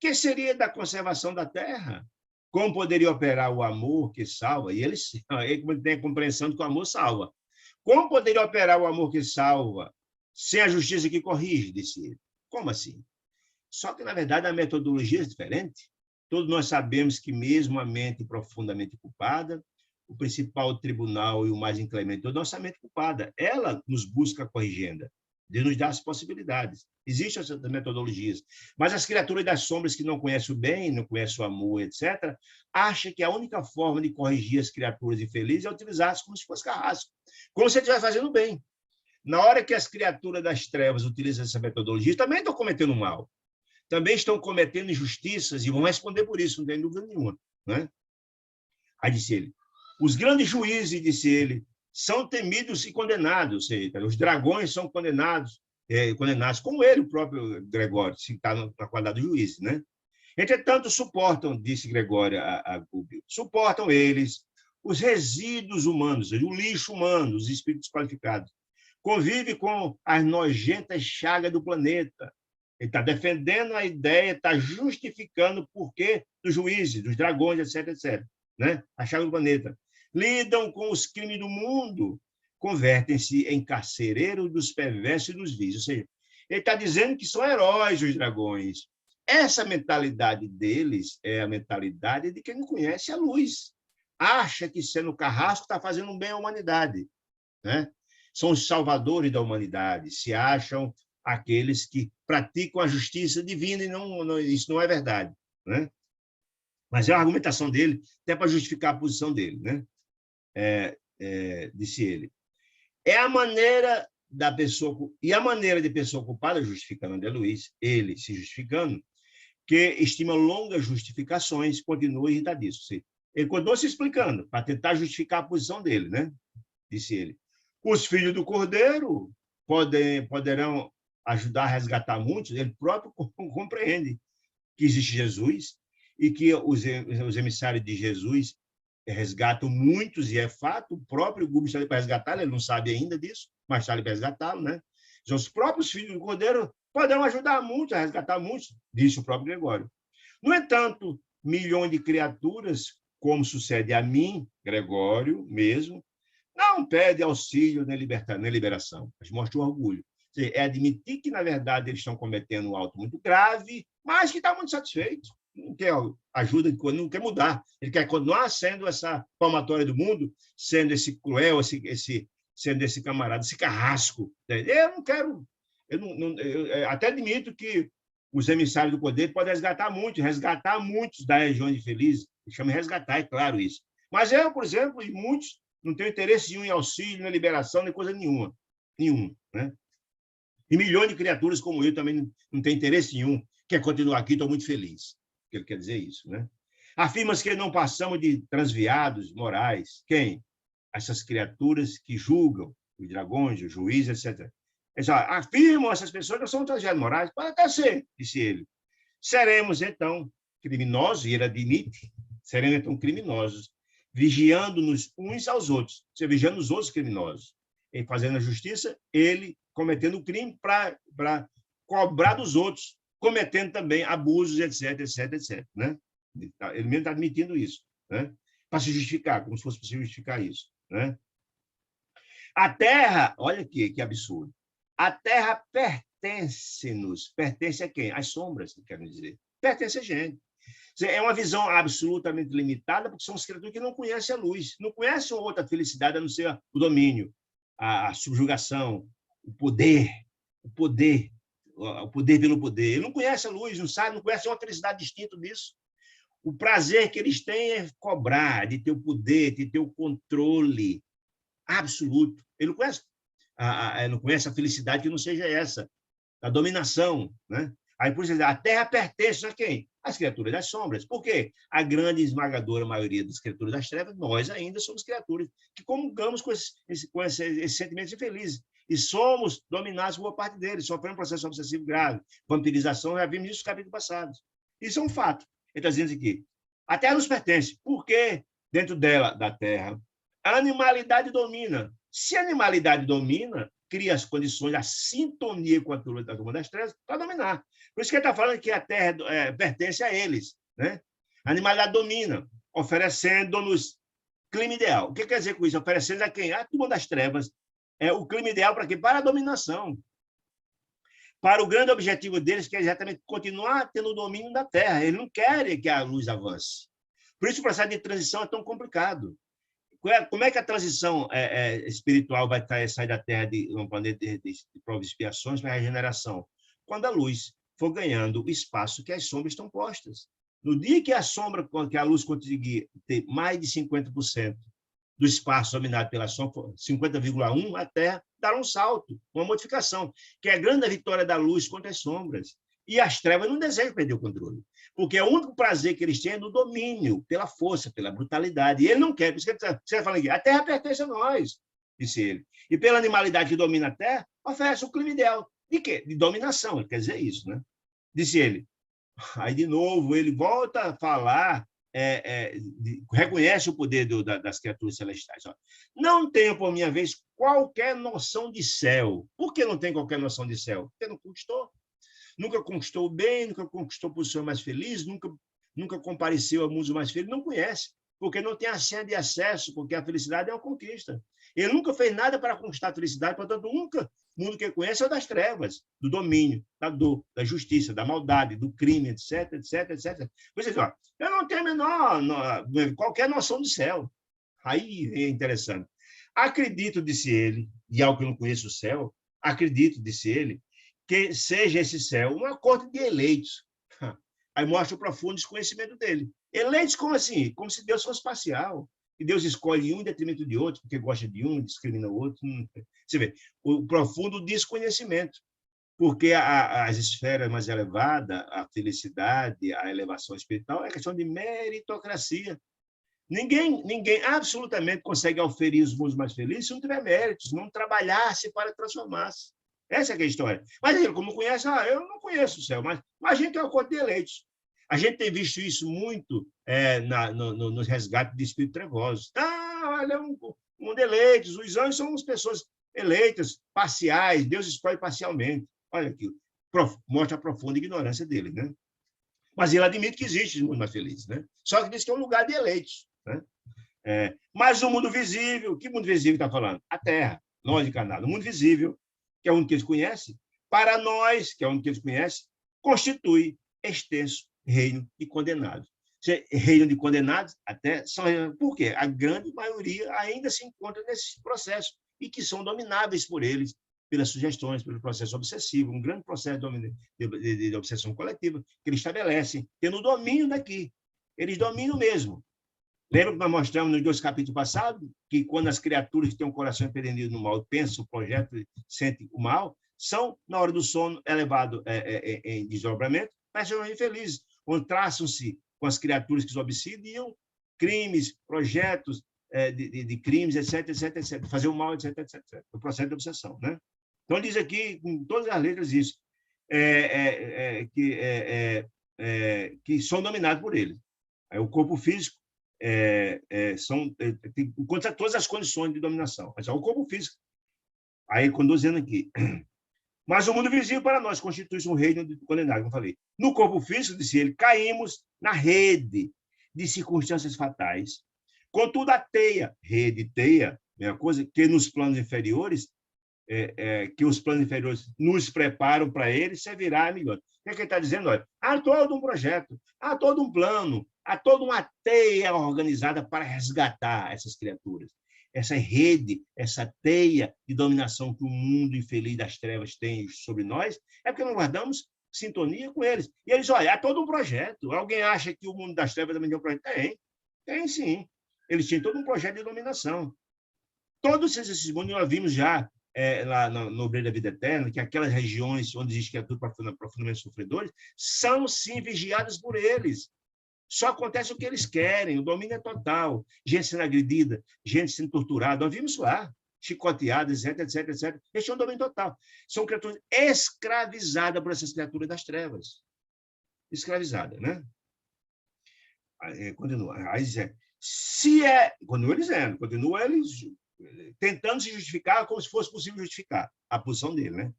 [SPEAKER 1] que seria da conservação da terra? Como poderia operar o amor que salva? E ele tem a compreensão de que o amor salva. Como poderia operar o amor que salva sem a justiça que corrige, disse ele. Como assim? Só que, na verdade, a metodologia é diferente. Todos nós sabemos que mesmo a mente profundamente culpada, o principal tribunal e o mais inclemente é nossa mente culpada. Ela nos busca corrigenda, Deus nos dá as possibilidades. Existem essas metodologias. Mas as criaturas das sombras que não conhecem o bem, não conhecem o amor, etc., acham que a única forma de corrigir as criaturas infelizes é utilizá-las como se fosse carrasco, como se estivesse fazendo bem. Na hora que as criaturas das trevas utilizam essa metodologia, também estão cometendo mal. Também estão cometendo injustiças e vão responder por isso, não tem dúvida nenhuma. Né? Aí disse ele, os grandes juízes, disse ele, são temidos e condenados, ou seja, os dragões são condenados, como ele, o próprio Gregório, se está na qualidade do juiz. Né? Entretanto, suportam, disse Gregório a Gubbio, suportam eles os resíduos humanos, o lixo humano, os espíritos qualificados. Convive com as nojentas chagas do planeta. Ele está defendendo a ideia, está justificando o porquê dos juízes, dos dragões, etc., etc. Né? A chaga do planeta. Lidam com os crimes do mundo, convertem-se em carcereiros dos perversos e dos vícios. Ou seja, ele está dizendo que são heróis os dragões. Essa mentalidade deles é a mentalidade de quem não conhece a luz. Acha que sendo carrasco está fazendo um bem à humanidade. Né? São os salvadores da humanidade, se acham aqueles que praticam a justiça divina, e isso não é verdade. Né? Mas é a argumentação dele, até para justificar a posição dele. Né? Disse ele. É a maneira da pessoa, e a maneira de pessoa culpada, justificando André Luiz, ele se justificando, que estima longas justificações, continua irritadíssimo. Ele continuou se explicando, para tentar justificar a posição dele, né? Disse ele. Os filhos do Cordeiro poderão ajudar a resgatar muitos, ele próprio compreende que existe Jesus e que os emissários de Jesus resgatam muitos, e é fato, o próprio Google está ali para resgatá-lo, ele não sabe ainda disso, mas está ali para resgatá-lo, né? Então, os próprios filhos do Cordeiro poderão ajudar muitos, a resgatar muitos, disse o próprio Gregório. No entanto, milhões de criaturas, como sucede a mim, Gregório mesmo, não pede auxílio nem liberação, mas mostra o orgulho. É admitir que, na verdade, eles estão cometendo um ato muito grave, mas que está muito satisfeito. Não quer ajuda, não quer mudar. Ele quer continuar sendo essa palmatória do mundo, sendo esse cruel, sendo esse camarada, esse carrasco. Eu não quero... Eu até admito que os emissários do poder podem resgatar muitos da região infeliz. Chama resgatar, é claro isso. Mas eu, por exemplo, e muitos, não tenho interesse nenhum em auxílio, nem liberação, nem coisa nenhuma. Nenhum, né? E milhões de criaturas como eu também não têm interesse nenhum. Quer continuar aqui, estou muito feliz. Ele quer dizer isso, né? Afirma-se que não passamos de transviados morais. Quem? Essas criaturas que julgam, os dragões, os juízes, etc. Afirmam essas pessoas que são transviados morais? Pode até ser, disse ele. Seremos, então, criminosos, e ele admite, seremos, então, criminosos, vigiando-nos uns aos outros, você vigiando os outros criminosos, em fazendo a justiça, ele cometendo o crime para cobrar dos outros, cometendo também abusos, etc, etc, etc. Né? Ele mesmo está admitindo isso, né? Para se justificar, como se fosse para se justificar isso. Né? A Terra, olha aqui, que absurdo, a Terra pertence-nos. Pertence a quem? Às sombras, que quero dizer. Pertence a gente. É uma visão absolutamente limitada, porque são as criaturas que não conhecem a luz, não conhecem outra felicidade a não ser o domínio, a subjugação, o poder pelo poder. Ele não conhece a luz, não sabe, não conhece uma felicidade distinta disso. O prazer que eles têm é cobrar, de ter o poder, de ter o controle absoluto. Ele não conhece a felicidade que não seja essa, a dominação, né? Aí, por exemplo, a Terra pertence a quem? Às criaturas das sombras. Por quê? A grande esmagadora maioria das criaturas das trevas, nós ainda somos criaturas que comungamos com esses sentimentos infelizes. E somos dominados por boa parte deles, sofrendo um processo obsessivo grave, vampirização, já vimos isso nos capítulos passados. Isso é um fato. Ele está dizendo aqui, a Terra nos pertence. Por quê? Dentro dela, da Terra, a animalidade domina. Se a animalidade domina, cria as condições, a sintonia com a turma das trevas para dominar. Por isso que ele está falando que a Terra pertence a eles. Né? A animalidade domina, oferecendo-nos clima ideal. O que quer dizer com isso? Oferecendo a quem? A turma das trevas. O clima ideal para quê? Para a dominação. Para o grande objetivo deles, que é exatamente continuar tendo o domínio da Terra. Eles não querem que a luz avance. Por isso o processo de transição é tão complicado. Como é que a transição espiritual vai sair da Terra de um planeta de provas e expiações para a regeneração? Quando a luz for ganhando o espaço que as sombras estão postas. No dia que a luz conseguir ter mais de 50% do espaço dominado pela sombra, 50,1%, a Terra dará um salto, uma modificação, que é a grande vitória da luz contra as sombras. E as trevas não desejam perder o controle, porque o único prazer que eles têm é no domínio, pela força, pela brutalidade. E ele não quer, por isso que você vai falando aqui, a Terra pertence a nós, disse ele. E pela animalidade que domina a Terra, oferece o clima ideal. De quê? De dominação, ele quer dizer isso, né? Disse ele. Aí, de novo, ele volta a falar, reconhece o poder das criaturas celestiais. Ó. Não tenho, por minha vez, qualquer noção de céu. Por que não tem qualquer noção de céu? Porque não conquistou. Nunca conquistou o bem, nunca conquistou a posição mais feliz, nunca compareceu a mundos mais felizes, não conhece, porque não tem a senha de acesso, porque a felicidade é uma conquista. Ele nunca fez nada para conquistar a felicidade, portanto, nunca o mundo que ele conhece é o das trevas, do domínio, da dor, da justiça, da maldade, do crime, etc, etc, etc. Por isso, eu não tenho qualquer noção de céu. Aí é interessante. Acredito, disse ele, e algo que eu não conheço o céu, acredito, disse ele, que seja esse céu uma corte de eleitos. Aí mostra o profundo desconhecimento dele. Eleitos como assim? Como se Deus fosse parcial. E Deus escolhe um em detrimento de outro, porque gosta de um, discrimina o outro. Você vê, o profundo desconhecimento. porque as esferas mais elevadas, a felicidade, a elevação espiritual, é questão de meritocracia. Ninguém absolutamente consegue oferir os mundos mais felizes se não tiver méritos, não trabalhasse para transformar-se. Essa é a história. Mas ele, como conhece, eu não conheço o céu, mas a gente é o corpo de eleitos. A gente tem visto isso muito nos resgates de espíritos trevosos. Olha, um de eleitos, os anjos são as pessoas eleitas, parciais, Deus escolhe parcialmente. Olha aqui, mostra a profunda ignorância dele, né? Mas ele admite que existe um mundo mais feliz, né? Só que diz que é um lugar de eleitos, né? Mas o mundo visível, que mundo visível está falando? A Terra, nós encarnados. O mundo visível, que é o único que eles conhecem, para nós, que é o único que eles conhecem, constitui extenso reino de condenados. Reino de condenados, até são. Por quê? A grande maioria ainda se encontra nesse processo e que são domináveis por eles, pelas sugestões, pelo processo obsessivo, um grande processo de obsessão coletiva que eles estabelecem, tendo o domínio daqui. Eles dominam mesmo. Lembra que nós mostramos nos 2 capítulos passados que quando as criaturas que têm um coração empreendido no mal pensam, projetam, sentem o mal, são, na hora do sono, elevados em desdobramento, mas são infelizes, onde traçam-se com as criaturas que os obsidiam crimes, projetos de crimes, etc, etc, etc, fazer o mal, etc, etc, etc. O processo de obsessão, né? Então, diz aqui, com todas as letras, isso, que são dominados por ele. O corpo físico encontra todas as condições de dominação. Mas o corpo físico, aí conduzindo aqui. Mas o mundo visível para nós constitui um reino de condenados, como eu falei. No corpo físico, disse ele, caímos na rede de circunstâncias fatais. Contudo, a teia, rede, teia, mesma coisa, que nos planos inferiores, que os planos inferiores nos preparam para ele, servirá melhor. O que ele está dizendo? Olha, há todo um projeto, há todo um plano, há toda uma teia organizada para resgatar essas criaturas. Essa rede, essa teia de dominação que o mundo infeliz das trevas tem sobre nós, é porque nós guardamos sintonia com eles. E eles, olha, há todo um projeto. Alguém acha que o mundo das trevas também tem um projeto? Tem sim. Eles tinham todo um projeto de dominação. Todos esses mundos nós vimos já lá no Obreiro da Vida Eterna, que aquelas regiões onde existe criaturas profundamente sofredores são, sim, vigiadas por eles. Só acontece o que eles querem, o domínio é total. Gente sendo agredida, gente sendo torturada, nós vimos lá, chicoteadas, etc, etc, etc. Eles têm um domínio total. São criaturas escravizadas por essas criaturas das trevas. Escravizadas, né? Continua. Aí diz, continua eles tentando se justificar como se fosse possível justificar a posição dele, né?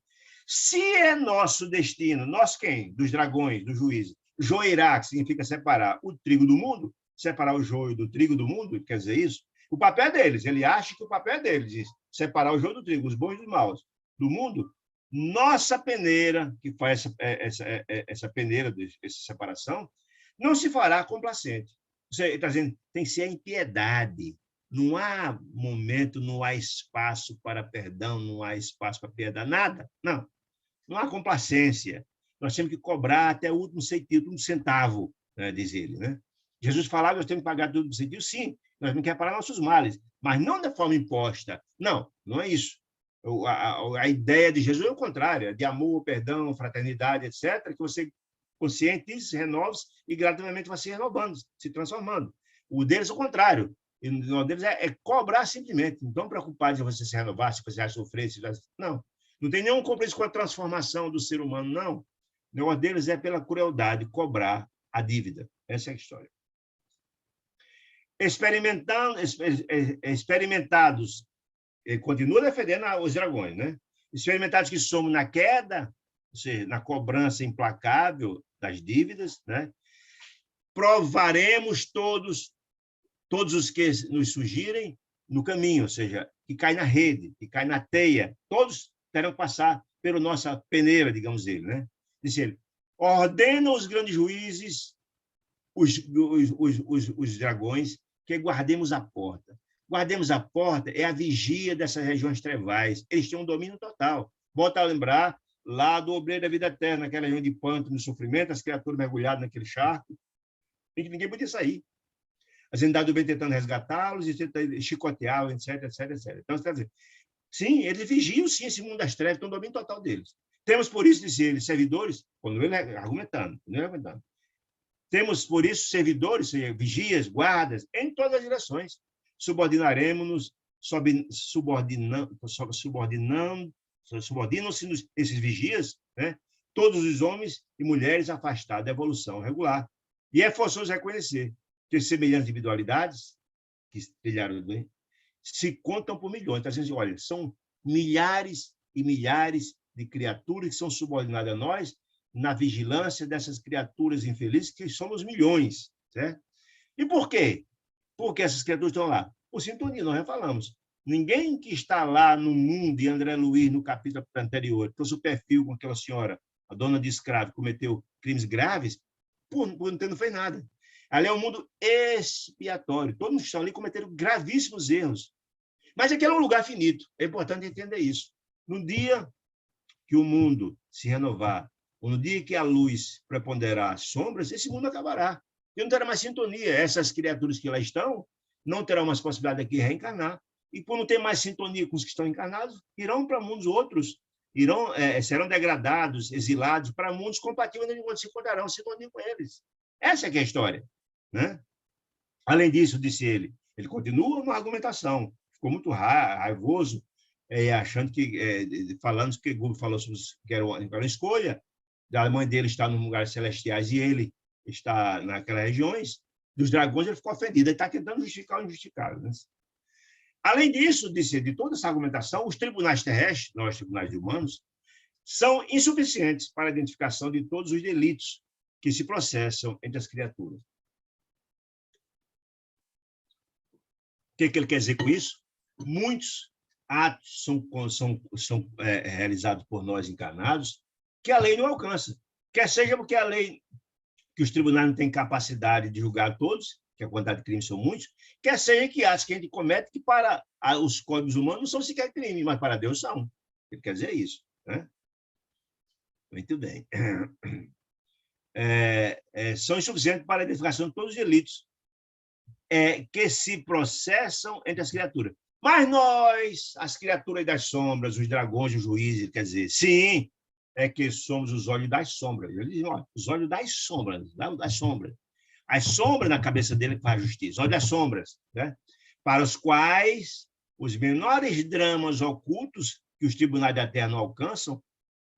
[SPEAKER 1] Se é nosso destino, nós quem? Dos dragões, dos juízes, joirá, que significa separar o trigo do mundo, separar o joio do trigo do mundo, quer dizer isso? O papel é deles, ele acha que o papel é deles, separar o joio do trigo, os bons e os maus do mundo. Nossa peneira, que faz essa peneira, essa separação, não se fará complacente. Você está dizendo, tem que ser a impiedade. Não há momento, não há espaço para perdão, não há espaço para piedade, nada. Não há complacência. Nós temos que cobrar até o último centavo, diz ele, né? Jesus falava, nós temos que pagar tudo no sentido, sim, nós temos que reparar nossos males, mas não de forma imposta. Não é isso. A ideia de Jesus é o contrário, é de amor, perdão, fraternidade, etc., que você conscientize, renove e gradativamente vai se renovando, se transformando. O deles é o contrário. E o deles é cobrar simplesmente. Não estão preocupados em você se renovar, se você vai sofrer. Não tem nenhum compromisso com a transformação do ser humano, não. O negócio deles é pela crueldade, cobrar a dívida. Essa é a história. Experimentados, ele continua defendendo os dragões, né? Experimentados que somos na queda, ou seja, na cobrança implacável das dívidas, né? Provaremos todos os que nos surgirem no caminho, ou seja, que cai na rede, que cai na teia, todos terão que passar pela nossa peneira, digamos ele, né? Diz ele, ordena os grandes juízes, os dragões, que guardemos a porta. Guardemos a porta é a vigia dessas regiões trevais. Eles têm um domínio total. Volta a lembrar lá do Obreiro da Vida Eterna, aquela região de pântano, de sofrimento, as criaturas mergulhadas naquele charco. Ninguém podia sair. As entidades do bem tentando resgatá-los e chicoteá-los, etc, etc, etc. Então, você está dizendo, sim, eles vigiam, sim, esse mundo das trevas, tem um domínio total deles. Temos, por isso, disse ele, servidores, quando ele argumentando, temos, por isso, servidores, vigias, guardas, em todas as direções. Subordinaremos-nos, subordinam-se esses vigias, né? Todos os homens e mulheres afastados da evolução regular. E é forçoso reconhecer que semelhantes individualidades que trilharam se contam por milhões. Então, a gente olha, são milhares e milhares de criaturas que são subordinadas a nós na vigilância dessas criaturas infelizes, que somos milhões. Certo? E por quê? Porque essas criaturas estão lá? Por sintonia, nós já falamos. Ninguém que está lá no mundo, e André Luiz, no capítulo anterior, trouxe o perfil com aquela senhora, a dona de escravo, que cometeu crimes graves, não fez nada. Ali é um mundo expiatório. Todos que estão ali cometeram gravíssimos erros. Mas aquele é um lugar finito. É importante entender isso. No dia que o mundo se renovar, ou no dia que a luz preponderar as sombras, esse mundo acabará. E não terá mais sintonia. Essas criaturas que lá estão não terão mais possibilidade de reencarnar. E por não ter mais sintonia com os que estão encarnados, irão para mundos outros, serão degradados, exilados para mundos compatíveis onde se encontrarão sintonia com eles. Essa é que é a história. Né? Além disso, disse ele continua uma argumentação, ficou muito raivoso, achando que, falando que Google falou sobre que era uma escolha, da mãe dele está nos lugares celestiais e ele está naquelas regiões, dos dragões ele ficou ofendido, ele está tentando justificar o injustificável. Né? Além disso, disse, de toda essa argumentação, os tribunais terrestres, nós tribunais humanos, são insuficientes para a identificação de todos os delitos que se processam entre as criaturas. O que ele quer dizer com isso? Muitos atos são realizados por nós encarnados que a lei não alcança. Quer seja porque a lei, que os tribunais não têm capacidade de julgar todos, que a quantidade de crimes são muitos, quer seja que atos que a gente comete que para os códigos humanos não são sequer crimes, mas para Deus são. Ele quer dizer isso. Né? Muito bem. São insuficientes para a identificação de todos os delitos que se processam entre as criaturas. Mas nós, as criaturas das sombras, os dragões, os juízes, quer dizer, sim, é que somos os olhos das sombras. Ele diz, os olhos das sombras, das sombras. As sombras na cabeça dele que faz a justiça, os olhos das sombras, né? Para os quais os menores dramas ocultos que os tribunais da Terra não alcançam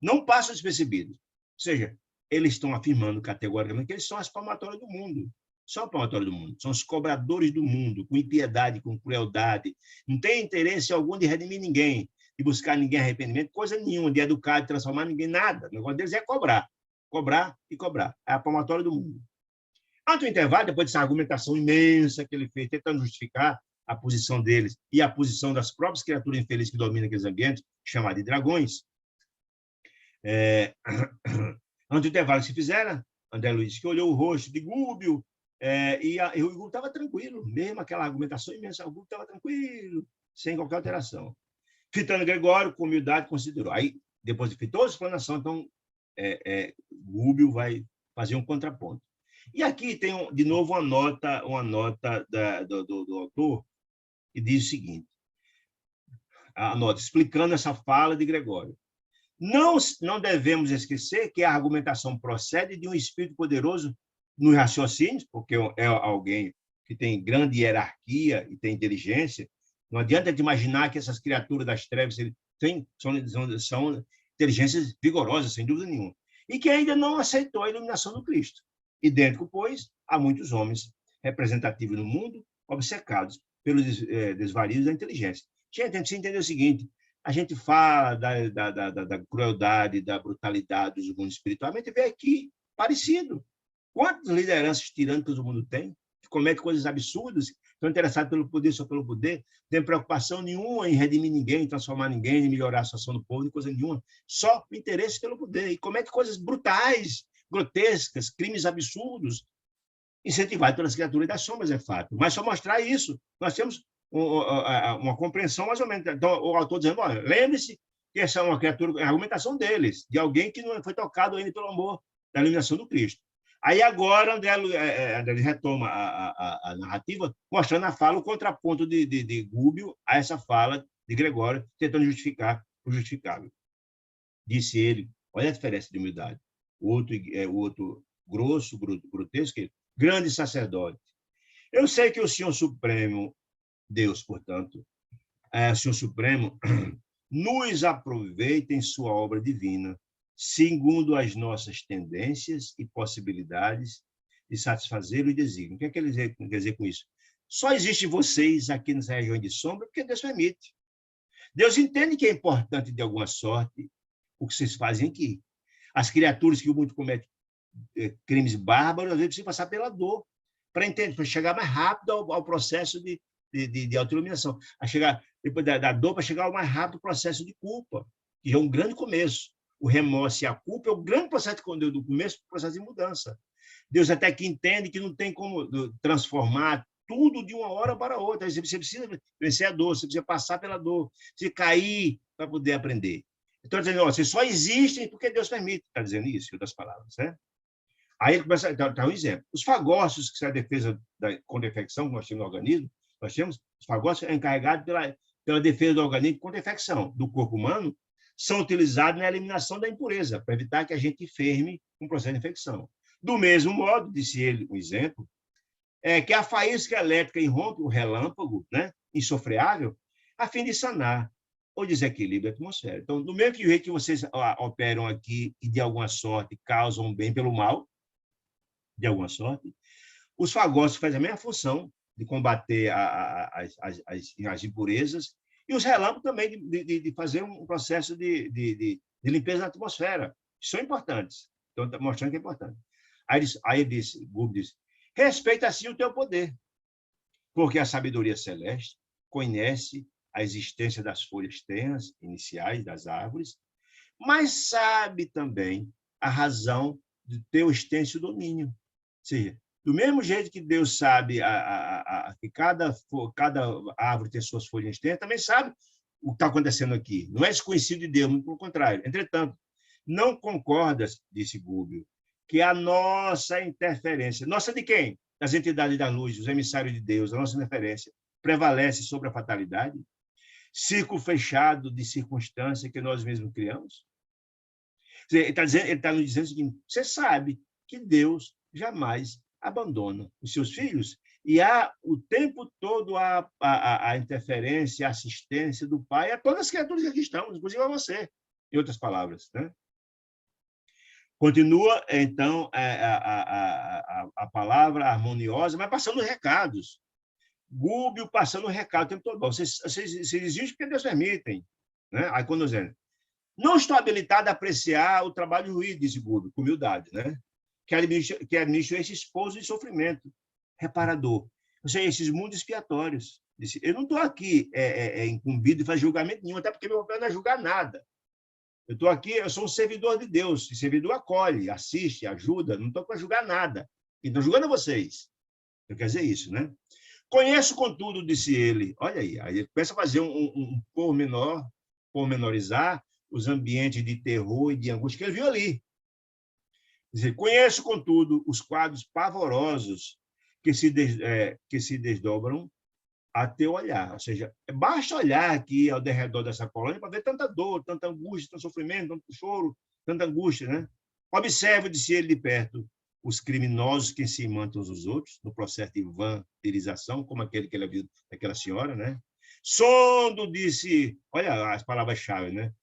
[SPEAKER 1] não passam despercebidos. Ou seja, eles estão afirmando categoricamente que eles são as palmatórias do mundo. São a palmatória do mundo, são os cobradores do mundo, com impiedade, com crueldade. Não tem interesse algum de redimir ninguém, de buscar ninguém arrependimento, coisa nenhuma, de educar, de transformar ninguém, nada. O negócio deles é cobrar, cobrar e cobrar. É a palmatória do mundo. Antes do intervalo, depois dessa argumentação imensa que ele fez, tentando justificar a posição deles e a posição das próprias criaturas infelizes que dominam aqueles ambientes, chamados de dragões, antes do intervalo que se fizeram, André Luiz, que olhou o rosto de Gúbio, e o Gúbio estava tranquilo, mesmo aquela argumentação imensa, o Gúbio estava tranquilo, sem qualquer alteração. Fitando Gregório, com humildade, considerou. Aí, depois de toda a explanação, então, Gúbio vai fazer um contraponto. E aqui tem, de novo, uma nota do autor, que diz o seguinte, a nota, explicando essa fala de Gregório. Não devemos esquecer que a argumentação procede de um espírito poderoso nos raciocínios, porque é alguém que tem grande hierarquia e tem inteligência. Não adianta de imaginar que essas criaturas das trevas são inteligências vigorosas, sem dúvida nenhuma, e que ainda não aceitou a iluminação do Cristo. Idêntico, pois, há muitos homens representativos no mundo obcecados pelos desvarios da inteligência. Gente, a gente precisa entender o seguinte, a gente fala da crueldade, da brutalidade do mundo espiritual, mas a gente vê aqui parecido. Quantas lideranças tirânicas o mundo tem, que cometem coisas absurdas, estão interessados pelo poder, só pelo poder, não tem preocupação nenhuma em redimir ninguém, em transformar ninguém, em melhorar a situação do povo, coisa nenhuma, só o interesse pelo poder, e comete coisas brutais, grotescas, crimes absurdos, incentivados pelas criaturas das sombras, é fato. Mas só mostrar isso, nós temos uma compreensão mais ou menos. Então, o autor dizendo, olha, lembre-se que essa é uma criatura, a argumentação deles, de alguém que não foi tocado ainda pelo amor da iluminação do Cristo. Aí agora André retoma a narrativa, mostrando a fala, o contraponto de Gúbio a essa fala de Gregório, tentando justificar o justificável. disse ele. Olha a diferença de humildade. O outro grosso, grotesco, grande sacerdote. Eu sei que o Senhor Supremo, Deus, portanto, o Senhor Supremo, nos aproveita em sua obra divina, segundo as nossas tendências e possibilidades de satisfazer o desígnio. O que é que ele quer dizer com isso? Só existe vocês aqui nessa região de sombra porque Deus permite. Deus entende que é importante, de alguma sorte, o que vocês fazem aqui. As criaturas que o mundo comete crimes bárbaros, às vezes precisam passar pela dor para entender, para chegar mais rápido ao processo de autoiluminação. A chegar, depois da dor, para chegar ao mais rápido processo de culpa, que é um grande começo. O remorso e a culpa é o grande processo do começo do processo de mudança. Deus até que entende que não tem como transformar tudo de uma hora para outra. Você precisa vencer a dor, você precisa passar pela dor, você cair para poder aprender. Então, dizendo, vocês só existem porque Deus permite, está dizendo isso, em outras palavras, né? Aí ele começa a dar um exemplo. Os fagócitos, que são a defesa contra a infecção que nós temos no organismo, os fagócitos encarregados pela defesa do organismo contra a infecção do corpo humano, são utilizados na eliminação da impureza, para evitar que a gente enferme com o processo de infecção. Do mesmo modo, disse ele, um exemplo, que a faísca elétrica irrompe o relâmpago, né, insofreável, a fim de sanar o desequilíbrio da atmosfera. Então, do mesmo jeito que vocês operam aqui e, de alguma sorte, causam bem pelo mal, de alguma sorte, os fagócitos fazem a mesma função de combater as impurezas, e os relâmpagos também de fazer um processo de limpeza da atmosfera. São importantes. Então, está mostrando que é importante. Aí Google disse, respeita assim o teu poder, porque a sabedoria celeste conhece a existência das folhas ternas iniciais das árvores, mas sabe também a razão do teu extenso domínio. Ou seja, do mesmo jeito que Deus sabe que cada árvore tem suas folhas ternas, também sabe o que está acontecendo aqui. Não é desconhecido de Deus, muito pelo contrário. Entretanto, não concordas, disse Gúbio, que a nossa interferência, nossa de quem? Das entidades da luz, dos emissários de Deus, a nossa interferência, prevalece sobre a fatalidade? Círculo fechado de circunstância que nós mesmos criamos? Ele está nos dizendo o seguinte, você sabe que Deus jamais abandona os seus filhos e há o tempo todo a interferência, a assistência do Pai a todas as criaturas que aqui estão, inclusive a você, em outras palavras, né? Continua, então, a palavra harmoniosa, mas passando recados. Gúbio passando recado o tempo todo. Vocês existem porque Deus permitem. Né? Aí, quando dizendo, não estou habilitado a apreciar o trabalho ruim, disse Gúbio, com humildade, né? que administra esse esposo de sofrimento reparador. Ou seja, esses mundos expiatórios. Disse, eu não estou aqui incumbido de fazer julgamento nenhum, até porque meu papel não é julgar nada. Eu estou aqui, eu sou um servidor de Deus. O servidor acolhe, assiste, ajuda, não estou para julgar nada. E estou julgando vocês. Eu quero dizer isso, né? Conheço, contudo, disse ele. Olha aí ele começa a fazer um pormenorizar os ambientes de terror e de angústia que ele viu ali. Dizer, conheço, contudo, os quadros pavorosos que se desdobram a teu olhar. Ou seja, basta olhar aqui ao redor dessa colônia para ver tanta dor, tanta angústia, tanto sofrimento, tanto choro, tanta angústia, né? Observe, disse ele de perto, os criminosos que se imantam uns aos outros, no processo de vampirização, como aquele que ele viu daquela senhora, né? Sondo, disse, olha as palavras-chave, né?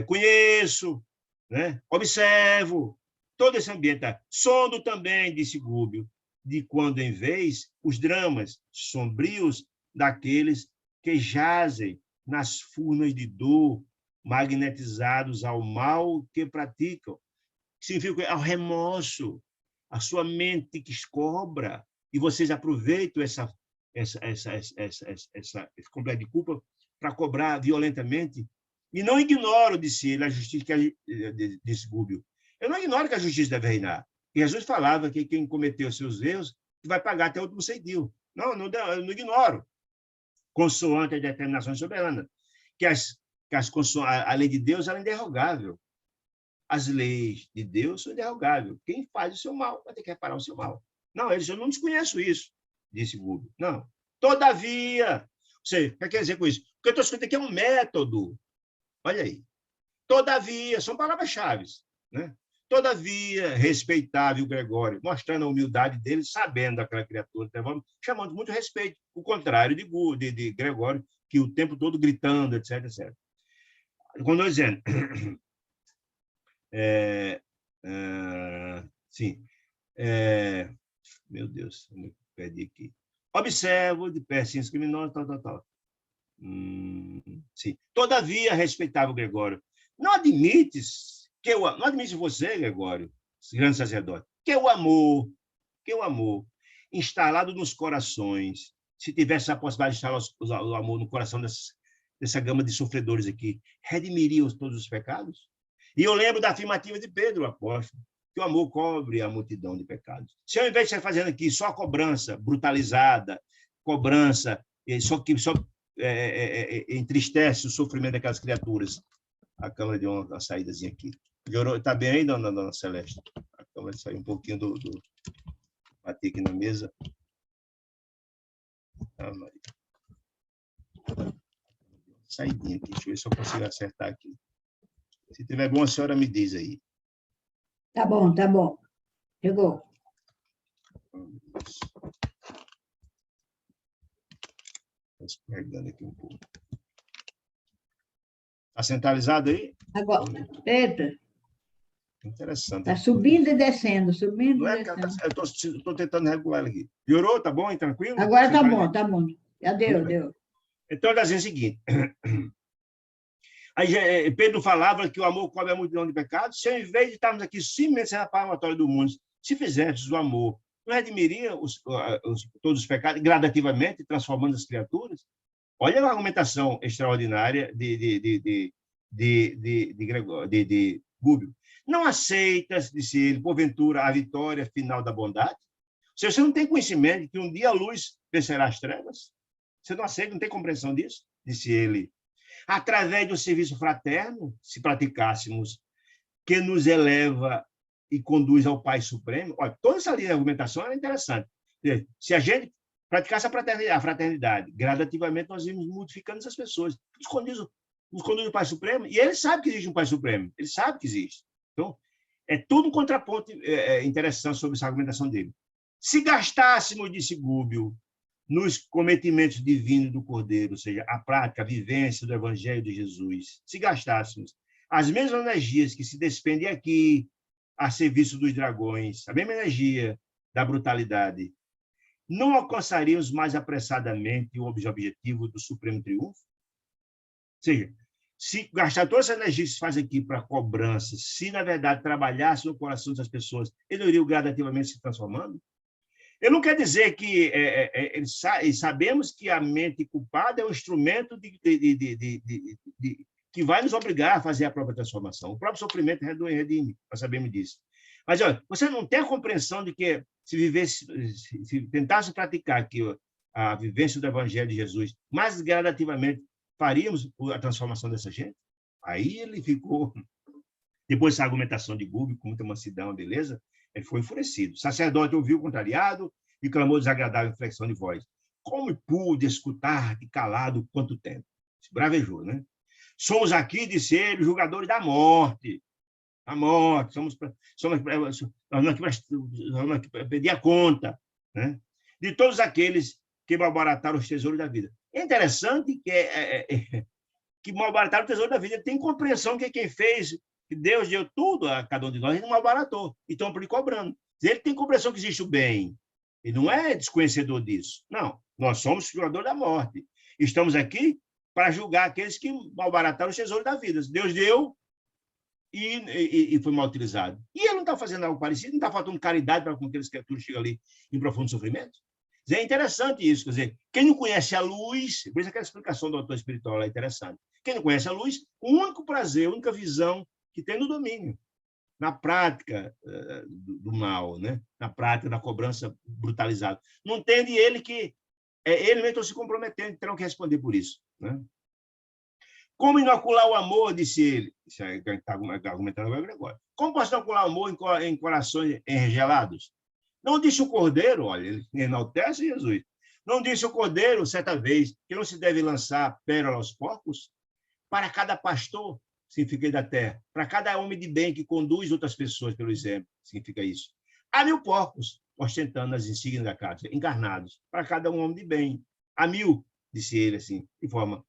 [SPEAKER 1] Conheço, né? Observo, todo esse ambiente. Tá? Sondo também, disse Gúbio, de quando em vez, os dramas sombrios daqueles que jazem nas furnas de dor, magnetizados ao mal que praticam. Significa ao remorso, a sua mente que cobra, e vocês aproveitam esse complexo de culpa para cobrar violentamente. E não ignoro, disse ele, a justiça, disse Gúbio. Eu não ignoro que a justiça deve reinar. E Jesus falava que quem cometeu seus erros vai pagar até o último centavo. Não, eu não ignoro. Consoante a determinação soberana. Que a lei de Deus ela é inderrogável. As leis de Deus são inderrogáveis. Quem faz o seu mal vai ter que reparar o seu mal. Não, eu não desconheço isso, disse Gúbio. Não. Todavia, o que quer dizer com isso? O que eu estou escutando aqui é um método. Olha aí. Todavia, são palavras-chave, né? Todavia, respeitável Gregório, mostrando a humildade dele, sabendo daquela criatura, chamando muito respeito, o contrário de Gregório, que o tempo todo gritando, etc, etc. Quando eu dizendo, sim, meu Deus, eu me perdi aqui. Observo de persins criminosos, tal. Sim. Todavia, respeitável Gregório, não admites você, Gregório, grande sacerdote, que o amor instalado nos corações, se tivesse a possibilidade de instalar o amor no coração dessa gama de sofredores aqui, redimiria todos os pecados? E eu lembro da afirmativa de Pedro, o apóstolo, que o amor cobre a multidão de pecados. Se ao invés de estar fazendo aqui só cobrança brutalizada, cobrança, só entristece o sofrimento daquelas criaturas, a câmera deu uma saídazinha aqui. Está bem aí, dona Celeste? A câmera saiu um pouquinho do... Bati aqui na mesa. Saidinha aqui. Deixa eu ver se eu consigo acertar aqui. Se tiver bom, a senhora me diz aí.
[SPEAKER 2] Tá bom, tá bom. Chegou.
[SPEAKER 1] Estou escorregando aqui um pouco. Está centralizado aí?
[SPEAKER 2] Agora, eita.
[SPEAKER 1] Interessante.
[SPEAKER 2] Está subindo e descendo, subindo
[SPEAKER 1] Não
[SPEAKER 2] e
[SPEAKER 1] é
[SPEAKER 2] descendo.
[SPEAKER 1] eu estou tentando regular ela aqui. Piorou? Tá bom? Tranquilo?
[SPEAKER 2] Agora tá bom, tá bom. Já deu.
[SPEAKER 1] Então, ele dizia o seguinte. Aí Pedro falava que o amor cobre a multidão de pecados. Se ao invés de estarmos aqui simplesmente sendo a palmatória do mundo, se fizesses o amor, não redimiria todos os pecados gradativamente, transformando as criaturas? Olha a argumentação extraordinária de Gúbio. Não aceitas, disse ele, porventura, a vitória final da bondade? Se você não tem conhecimento de que um dia a luz vencerá as trevas, você não aceita, não tem compreensão disso? Disse ele. Através do serviço fraterno, se praticássemos, que nos eleva e conduz ao Pai Supremo. Olha, toda essa linha de argumentação é interessante. Se a gente praticasse a fraternidade, gradativamente nós íamos modificando essas pessoas. Nos conduz o Pai Supremo, e ele sabe que existe um Pai Supremo, ele sabe que existe. Então, é tudo um contraponto interessante sobre essa argumentação dele. Se gastássemos, disse Gúbio, nos cometimentos divinos do Cordeiro, ou seja, a prática, a vivência do Evangelho de Jesus, se gastássemos as mesmas energias que se despendem aqui a serviço dos dragões, a mesma energia da brutalidade, não alcançaríamos mais apressadamente o objetivo do Supremo Triunfo? Ou seja, se gastar toda essa energia que se faz aqui para cobrança, se, na verdade, trabalhasse no coração das pessoas, ele não iria gradativamente se transformando? Eu não quero dizer que sabemos que a mente culpada é um instrumento que vai nos obrigar a fazer a própria transformação. O próprio sofrimento redime, nós sabemos disso. Mas olha, você não tem a compreensão de que se tentasse praticar aqui a vivência do Evangelho de Jesus, mais gradativamente faríamos a transformação dessa gente? Aí ele ficou, depois dessa argumentação de Gúbio, com muita mansidão, beleza? Ele foi enfurecido. O sacerdote ouviu contrariado e clamou desagradável inflexão de voz. Como pude escutar-te calado quanto tempo? Se bravejou, né? Somos aqui, disse ele, julgadores da morte. A morte. Somos aqui para pedir a conta, né? De todos aqueles que malbarataram os tesouros da vida. É interessante que malbarataram o tesouro da vida. Ele tem compreensão que quem fez, que Deus deu tudo a cada um de nós, ele não malbaratou. E estão por ele cobrando. Ele tem compreensão que existe o bem. Ele não é desconhecedor disso. Não. Nós somos julgadores da morte. Estamos aqui para julgar aqueles que malbarataram os tesouros da vida. Deus deu e foi mal utilizado. E ele não está fazendo algo parecido, não está faltando caridade para com aqueles criaturas que chegam ali em profundo sofrimento? É interessante isso. Quer dizer, quem não conhece a luz, por isso aquela explicação do autor espiritual é interessante. Quem não conhece a luz, o único prazer, a única visão que tem no domínio, na prática do mal, né? Na prática da cobrança brutalizada. Não entende ele que ele mesmo está se comprometendo, terão que responder por isso, né? Como inocular o amor, disse ele. Isso é que está argumentando agora. Como posso inocular o amor em corações enregelados? Não disse o Cordeiro, olha, ele enaltece Jesus. Não disse o Cordeiro, certa vez, que não se deve lançar pérola aos porcos? Para cada pastor, significa da terra. Para cada homem de bem que conduz outras pessoas pelo exemplo, significa isso. Há 1000 porcos ostentando as insígnias da casa, encarnados, para cada um homem de bem. Há 1000, disse ele, assim, de forma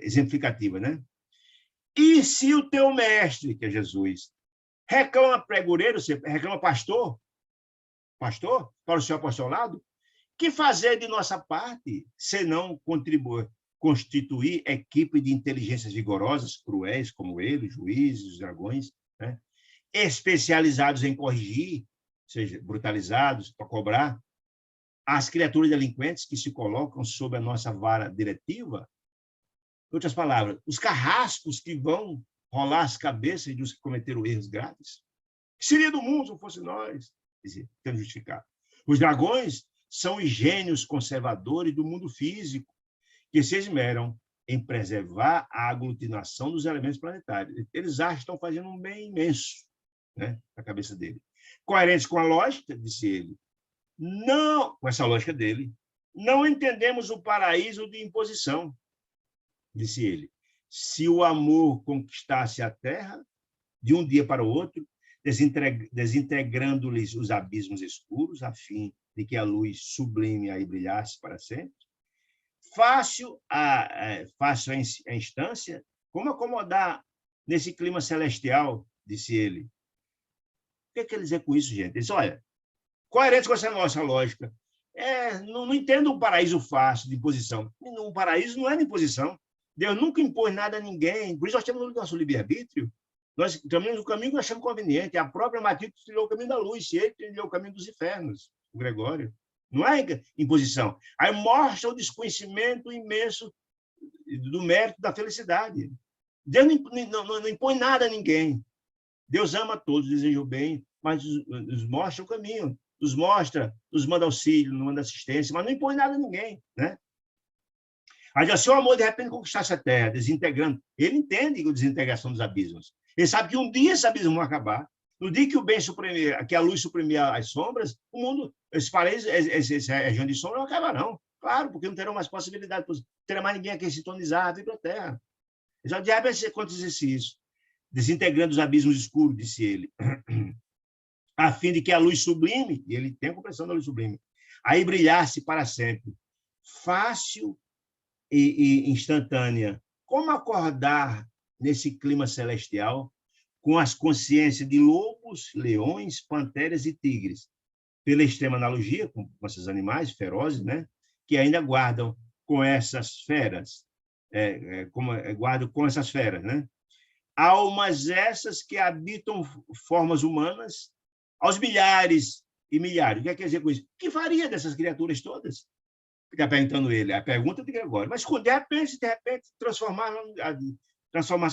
[SPEAKER 1] exemplificativa, né? E se o teu mestre, que é Jesus, reclama pregoeiro, reclama pastor, para o seu apostolado, que fazer de nossa parte, senão constituir equipe de inteligências vigorosas, cruéis, como ele, juízes, os dragões, né? Especializados em corrigir, ou seja, brutalizados para cobrar, as criaturas delinquentes que se colocam sob a nossa vara diretiva? Em outras palavras, os carrascos que vão rolar as cabeças dos que cometeram erros graves? Que seria do mundo se não fosse nós? Tendo justificado. Os dragões são os gênios conservadores do mundo físico, que se esmeram em preservar a aglutinação dos elementos planetários. Eles acham que estão fazendo um bem imenso, né, na cabeça dele. Coerentes com a lógica, disse ele, não, com essa lógica dele, não entendemos o paraíso de imposição, disse ele. Se o amor conquistasse a terra, de um dia para o outro, desintegrando-lhes os abismos escuros, a fim de que a luz sublime aí brilhasse para sempre, fácil a instância, como acomodar nesse clima celestial, disse ele. O que quer dizer com isso, gente? Ele disse, olha, coerente com essa nossa lógica, não entendo um paraíso fácil de imposição. Um paraíso não é de imposição. Deus nunca impôs nada a ninguém. Por isso nós temos o nosso livre-arbítrio. Nós caminhamos o caminho que nós achamos conveniente. A própria Matrix trilhou o caminho da luz, e ele trilhou o caminho dos infernos, o Gregório. Não é imposição. Aí mostra o desconhecimento imenso do mérito da felicidade. Deus não impõe nada a ninguém. Deus ama todos, deseja o bem, mas nos mostra o caminho, nos manda auxílio, nos manda assistência, mas não impõe nada a ninguém, né? Aí, se o amor, de repente, conquistasse a terra, desintegrando, ele entende a desintegração dos abismos. Ele sabe que um dia esses abismos vão acabar. No dia que o bem suprimir, que a luz suprimir as sombras, o mundo, esses paraísos, essa região de sombra não acabarão. Claro, porque não terão mais possibilidade, não terá mais ninguém a quem sintonizar, vir para a terra. Já de repente acontecesse isso, desintegrando os abismos escuros, disse ele, a fim de que a luz sublime, e ele tem a compreensão da luz sublime, aí brilhasse para sempre. Fácil e instantânea. Como acordar nesse clima celestial com as consciências de lobos, leões, panteras e tigres, pela extrema analogia com esses animais ferozes, né, que ainda guardam com essas feras, guardam com essas feras, né? Almas essas que habitam formas humanas aos milhares e milhares. O que quer dizer com isso? O que faria dessas criaturas todas? Fica perguntando ele, a pergunta de Gregório. Mas de repente transformar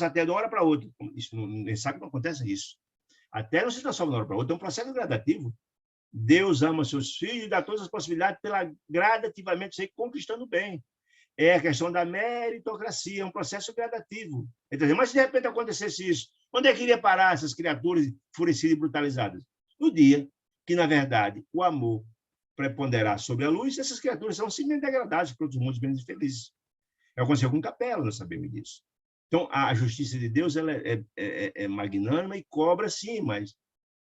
[SPEAKER 1] até de uma hora para outra. Ele sabe que não acontece isso. Até não se transforma de uma hora para outra, é um processo gradativo. Deus ama seus filhos e dá todas as possibilidades pela gradativamente você conquistando o bem. É a questão da meritocracia, é um processo gradativo. Entendeu? Mas se de repente acontecesse isso, onde é que iria parar essas criaturas enfurecidas e brutalizadas? No dia que, na verdade, o amor preponderar sobre a luz, essas criaturas são simplesmente degradadas para outros mundos menos felizes. Aconteceu com Capela, nós sabemos disso. Então, a justiça de Deus ela é magnânima e cobra, sim, mas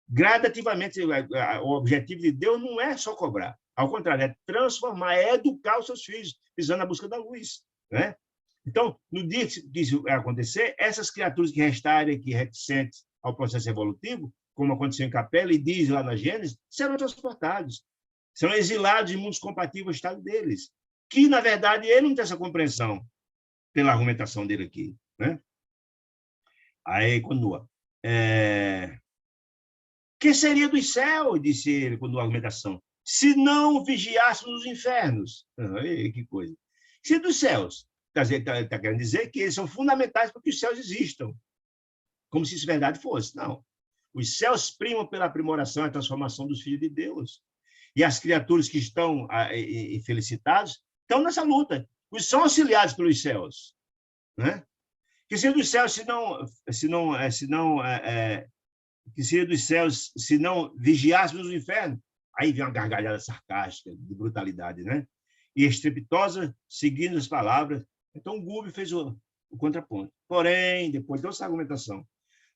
[SPEAKER 1] gradativamente, o objetivo de Deus não é só cobrar. Ao contrário, é transformar, é educar os seus filhos, pisando na busca da luz, né? Então, no dia que isso vai acontecer, essas criaturas que restarem aqui reticentes ao processo evolutivo, como aconteceu em Capela e diz lá na Gênesis, serão transportados. São exilados em mundos compatíveis ao estado deles, que, na verdade, ele não tem essa compreensão pela argumentação dele aqui, né? Aí, continua. Que seria dos céus, disse ele, com a argumentação, se não vigiássemos os infernos? Que coisa. Se dos céus, está querendo dizer que eles são fundamentais para que os céus existam, como se isso verdade fosse. Não. Os céus primam pela aprimoração e transformação dos filhos de Deus. E as criaturas que estão felicitadas estão nessa luta. Os são auxiliados pelos céus, né? Que seria dos céus que seria dos céus se não vigiássemos o inferno? Aí vem uma gargalhada sarcástica, de brutalidade, né? E estrepitosa, seguindo as palavras. Então, o Gubi fez o contraponto. Porém, depois de toda essa argumentação,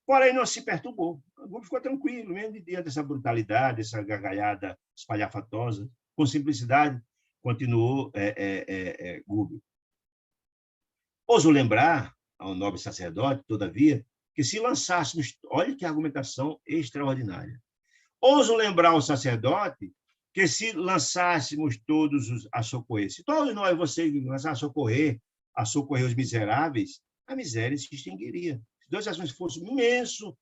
[SPEAKER 1] porém não se perturbou. O Gúbio ficou tranquilo, mesmo diante dessa brutalidade, essa gargalhada espalhafatosa, com simplicidade, continuou Gúbio. Ouso lembrar ao nobre sacerdote, todavia, que se lançássemos... Olha que argumentação extraordinária. Ouso lembrar ao sacerdote que se lançássemos todos a socorrer, se todos nós, vocês, lançar a socorrer os miseráveis, a miséria se extinguiria. Se dois ações fossem imenso,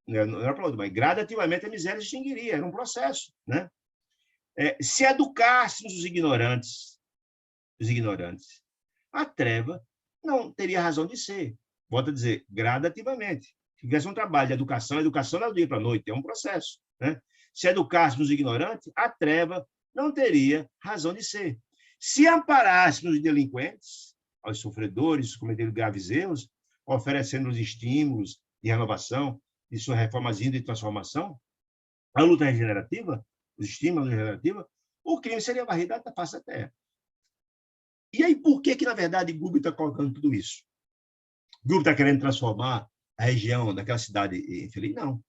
[SPEAKER 1] não era para outro, mas gradativamente a miséria se extinguiria, era um processo, né? Se educássemos os ignorantes, a treva não teria razão de ser. Volto a dizer, gradativamente. Se tivesse um trabalho de educação não é do dia para a noite, é um processo, né? Se educássemos os ignorantes, a treva não teria razão de ser. Se amparássemos os delinquentes, aos sofredores, cometendo graves erros, oferecendo-lhes estímulos de renovação, de sua reformazinha de transformação, a luta regenerativa, os estímulos regenerativa, o crime seria varrido da face da terra. E aí, por que, na verdade, Gúbio está colocando tudo isso? Gúbio está querendo transformar a região daquela cidade infeliz? Não.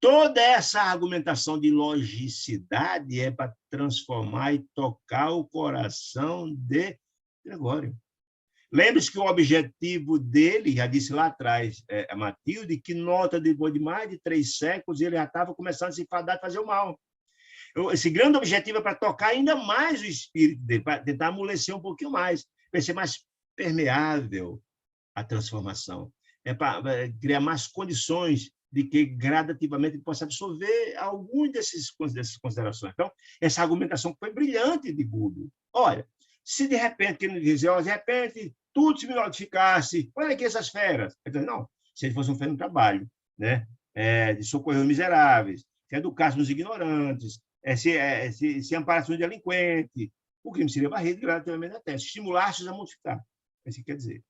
[SPEAKER 1] Toda essa argumentação de logicidade é para transformar e tocar o coração de Gregório. Lembre-se que o objetivo dele, já disse lá atrás, a Matilde, que nota depois de mais de 3 séculos, ele já estava começando a se enfadar de fazer o mal. Esse grande objetivo é para tocar ainda mais o espírito dele, para tentar amolecer um pouquinho mais, para ser mais permeável a transformação. É para criar mais condições de que gradativamente ele possa absorver algumas dessas considerações. Então, essa argumentação foi brilhante de Gúbio. Olha, se de repente, querendo dizer, de repente, tudo se modificasse, olha aqui essas feras. Então, não, se ele fosse um fenômeno de trabalho, né? De socorrer os miseráveis, se educasse os ignorantes, se amparasse os delinquentes, o crime seria varrido gradativamente até, se estimulasse a modificar. É isso que quer dizer.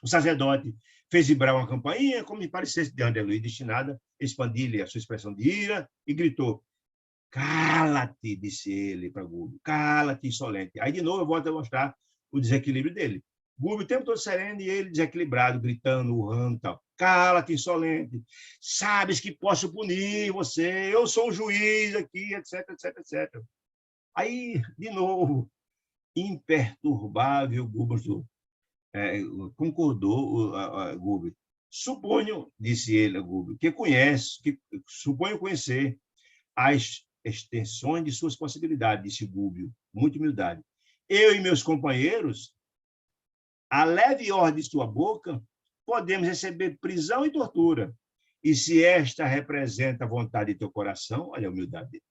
[SPEAKER 1] O sacerdote fez vibrar uma campainha, como me parecesse de André destinada a expandir-lhe a sua expressão de ira, e gritou: cala-te, disse ele para Gúbio, cala-te, insolente. Aí, de novo, eu volto a mostrar o desequilíbrio dele. Gúbio o tempo todo sereno e ele desequilibrado, gritando, urrando, tal. Cala-te, insolente. Sabes que posso punir você, eu sou o juiz aqui, etc, etc, etc. Aí, de novo, imperturbável, Gúbio concordou Gúbio. Suponho, disse ele a Gúbio, suponho conhecer as extensões de suas possibilidades, disse Gúbio, muita humildade. Eu e meus companheiros, a leve ordem de sua boca, podemos receber prisão e tortura. E se esta representa a vontade de teu coração, olha a humildade dele,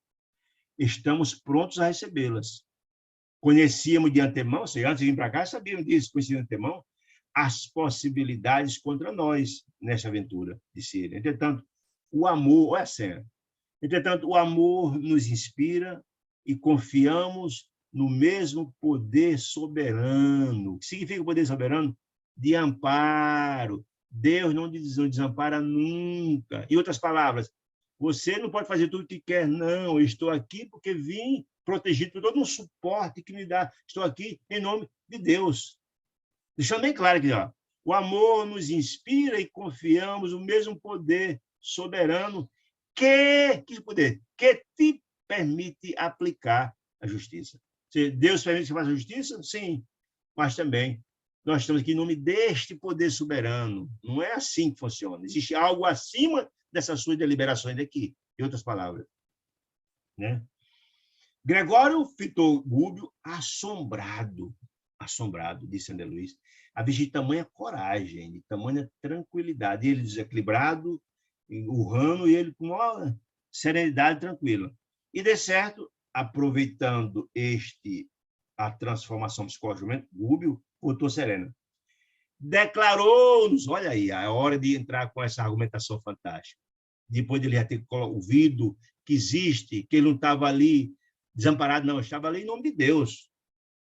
[SPEAKER 1] estamos prontos a recebê-las. Conhecíamos de antemão, ou seja, antes de vir para cá, sabíamos disso, conhecíamos de antemão, as possibilidades contra nós nessa aventura, disse ele. Entretanto, o amor, olha a cena, entretanto, o amor nos inspira e confiamos no mesmo poder soberano. O que significa poder soberano? De amparo. Deus não desampara nunca. Em outras palavras, você não pode fazer tudo o que quer, não. Eu estou aqui porque vim protegido por todo um suporte que me dá. Estou aqui em nome de Deus. Deixando bem claro aqui, ó, o amor nos inspira e confiamos no mesmo poder soberano que te permite aplicar a justiça. Deus permite que faça a justiça? Sim, mas também nós estamos aqui em nome deste poder soberano. Não é assim que funciona. Existe algo acima dessas suas deliberações aqui, em outras palavras. Né? Gregório fitou Gúbio assombrado, disse André Luiz, a vista de tamanha coragem, de tamanha tranquilidade. Ele desequilibrado, urrando, e ele com uma serenidade tranquila. E, de certo, aproveitando a transformação psicológica, Gúbio voltou sereno. Declarou-nos, olha aí, a hora de entrar com essa argumentação fantástica. Depois de ele já ter ouvido que existe, que ele não estava ali desamparado, não, estava ali em nome de Deus.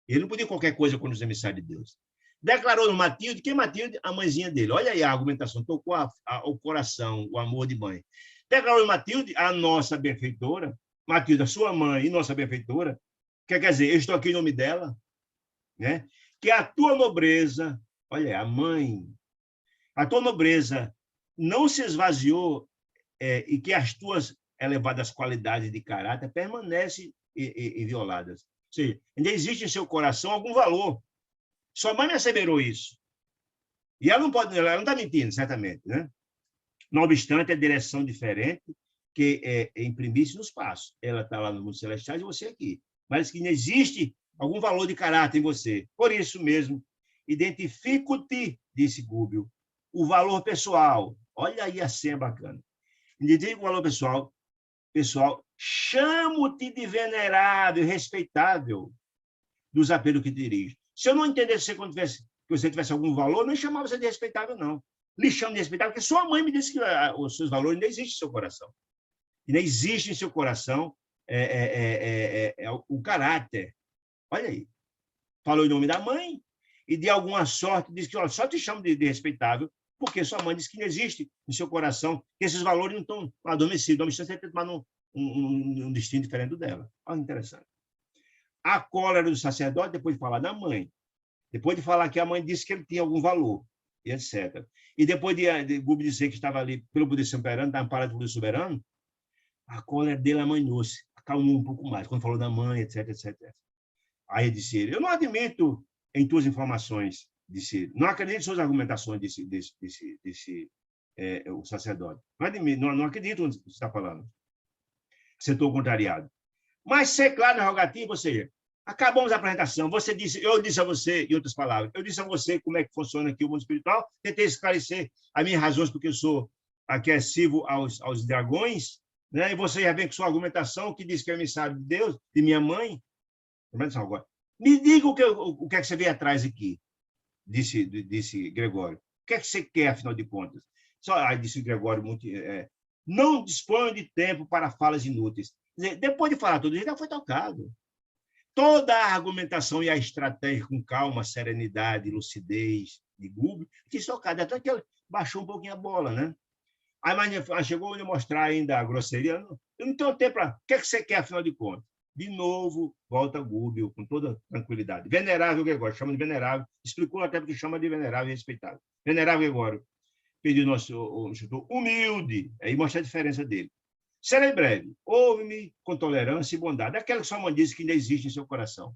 [SPEAKER 1] Ele não podia qualquer coisa contra os emissários de Deus. Declarou no Matilde, que Matilde? A mãezinha dele. Olha aí a argumentação, tocou o coração, o amor de mãe. Declarou no Matilde, a nossa benfeitora, Matilde, a sua mãe e nossa benfeitora, quer dizer, eu estou aqui em nome dela, né? Que a tua nobreza, olha, a mãe a tua nobreza não se esvaziou e que as tuas elevadas qualidades de caráter permanecem invioladas. Ou seja, ainda existe em seu coração algum valor. Sua mãe me asseverou isso. E ela não está mentindo, certamente, né? Não obstante, a direção diferente que imprimisse nos passos. Ela está lá no mundo celestial e você aqui. Mas que não existe algum valor de caráter em você. Por isso mesmo, identifico-te, disse Gúbio, o valor pessoal. Olha aí a senha bacana. Identifico o valor pessoal, chamo-te de venerável, respeitável dos apelos que dirijo. Se eu não entendesse que você tivesse algum valor, não chamava você de respeitável, não. Lhe chamo de respeitável, porque sua mãe me disse que os seus valores ainda existem em seu coração. Ainda existe em seu coração o caráter. Olha aí. Falou em nome da mãe e, de alguma sorte, disse que só te chamo de respeitável porque sua mãe disse que não existe em seu coração, que esses valores não estão adormecidos. A missão tem que tomar um destino diferente do dela. Olha, interessante. A cólera do sacerdote, depois de falar da mãe, depois de falar que a mãe disse que ele tinha algum valor, e etc. E depois de Gúbio dizer que estava ali pelo poder soberano, estava parado pelo poder soberano, a cólera dele amanhou-se, acalmou um pouco mais, quando falou da mãe, etc, etc. Aí disse ele, eu não admito em tuas informações, disse ele, não acredito em suas argumentações, disse o sacerdote. Não acredito no que você está falando. Setor contrariado. Mas ser claro na rogativa, ou seja, acabamos a apresentação. Eu disse a você, em outras palavras, eu disse a você como é que funciona aqui o mundo espiritual, tentei esclarecer as minhas razões porque eu sou aquecivo aos dragões, né? E você já vem com sua argumentação que diz que é emissário de Deus, de minha mãe. Me diga o que é que você vem atrás aqui, disse Gregório. O que é que você quer, afinal de contas? Disse Gregório, não disponho de tempo para falas inúteis. Depois de falar tudo isso, já foi tocado. Toda a argumentação e a estratégia com calma, serenidade, lucidez de Gúbio, tinha tocado, até que ele baixou um pouquinho a bola, né? Aí chegou a mostrar ainda a grosseria. Eu não tenho tempo para... O que é que você quer, afinal de contas? De novo, volta Gúbio, com toda tranquilidade. Venerável Gregório, chama de venerável. Explicou até porque chama de venerável e respeitável. Venerável Gregório, pediu nosso instrutor humilde, aí mostra a diferença dele. Serei breve. Ouve-me com tolerância e bondade. Aquela que sua mãe disse que ainda existe em seu coração.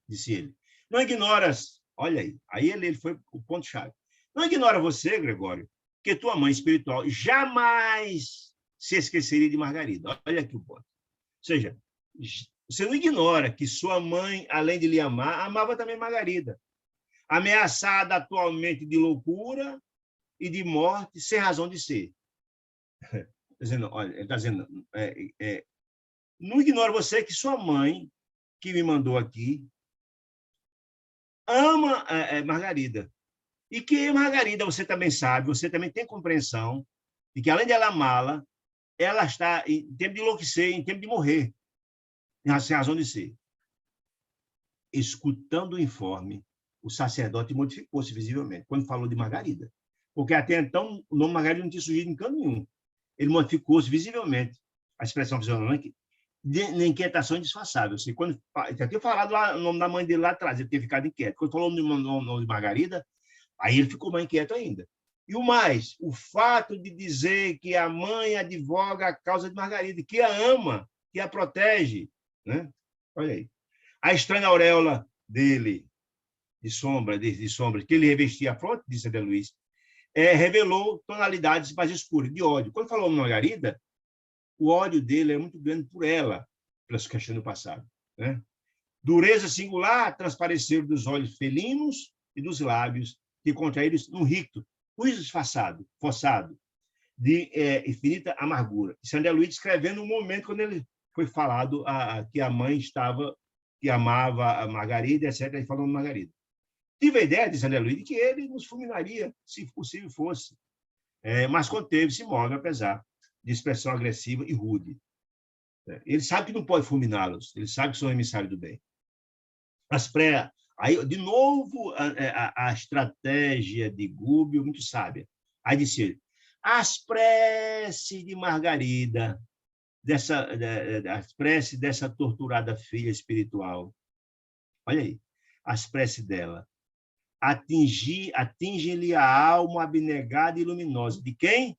[SPEAKER 1] Disse ele. Não ignoras... Olha aí ele foi o ponto-chave. Não ignora você, Gregório, que tua mãe espiritual jamais se esqueceria de Margarida. Olha aqui o ponto. Ou seja, você não ignora que sua mãe, além de lhe amar, amava também Margarida. Ameaçada atualmente de loucura e de morte, sem razão de ser. Ele está dizendo, não ignora você que sua mãe, que me mandou aqui, ama Margarida. E que Margarida, você também sabe, você também tem compreensão de que, além de ela amá-la, ela está em tempo de enlouquecer, em tempo de morrer, sem razão de ser. Escutando o informe, o sacerdote modificou-se visivelmente, quando falou de Margarida. Porque até então, o nome Margarida não tinha surgido em canto nenhum. Ele modificou-se visivelmente, a expressão fisionômica, de inquietação indisfarçável. Assim, quando já tinha falado lá, o nome da mãe dele lá atrás, ele tinha ficado inquieto. Quando falou o nome de Margarida, aí ele ficou mais inquieto ainda. E o mais, o fato de dizer que a mãe advoga a causa de Margarida, que a ama, que a protege, né? Olha aí. A estranha auréola dele, de sombra, que ele revestia a fronte, disse André Luiz, revelou tonalidades mais escuras, de ódio. Quando falou Margarida, o ódio dele é muito grande por ela, pelas questões do passado, né? Dureza singular transpareceu dos olhos felinos e dos lábios que contraíram num ricto, ruído disfarçado, forçado, de infinita amargura. Isso André Luiz escrevendo um momento quando ele foi falado que a mãe que amava a Margarida, etc., e falando de Margarida. Tive a ideia, disse André Luiz, de que ele nos fulminaria, se possível fosse, mas conteve-se imóvel, apesar de expressão agressiva e rude. Ele sabe que não pode fulminá-los, ele sabe que são emissários do bem. Aí, de novo, a estratégia de Gúbio, muito sábia. Aí disse ele, as preces de Margarida, as preces dessa torturada filha espiritual, olha aí, as preces dela, atinge-lhe a alma abnegada e luminosa. De quem?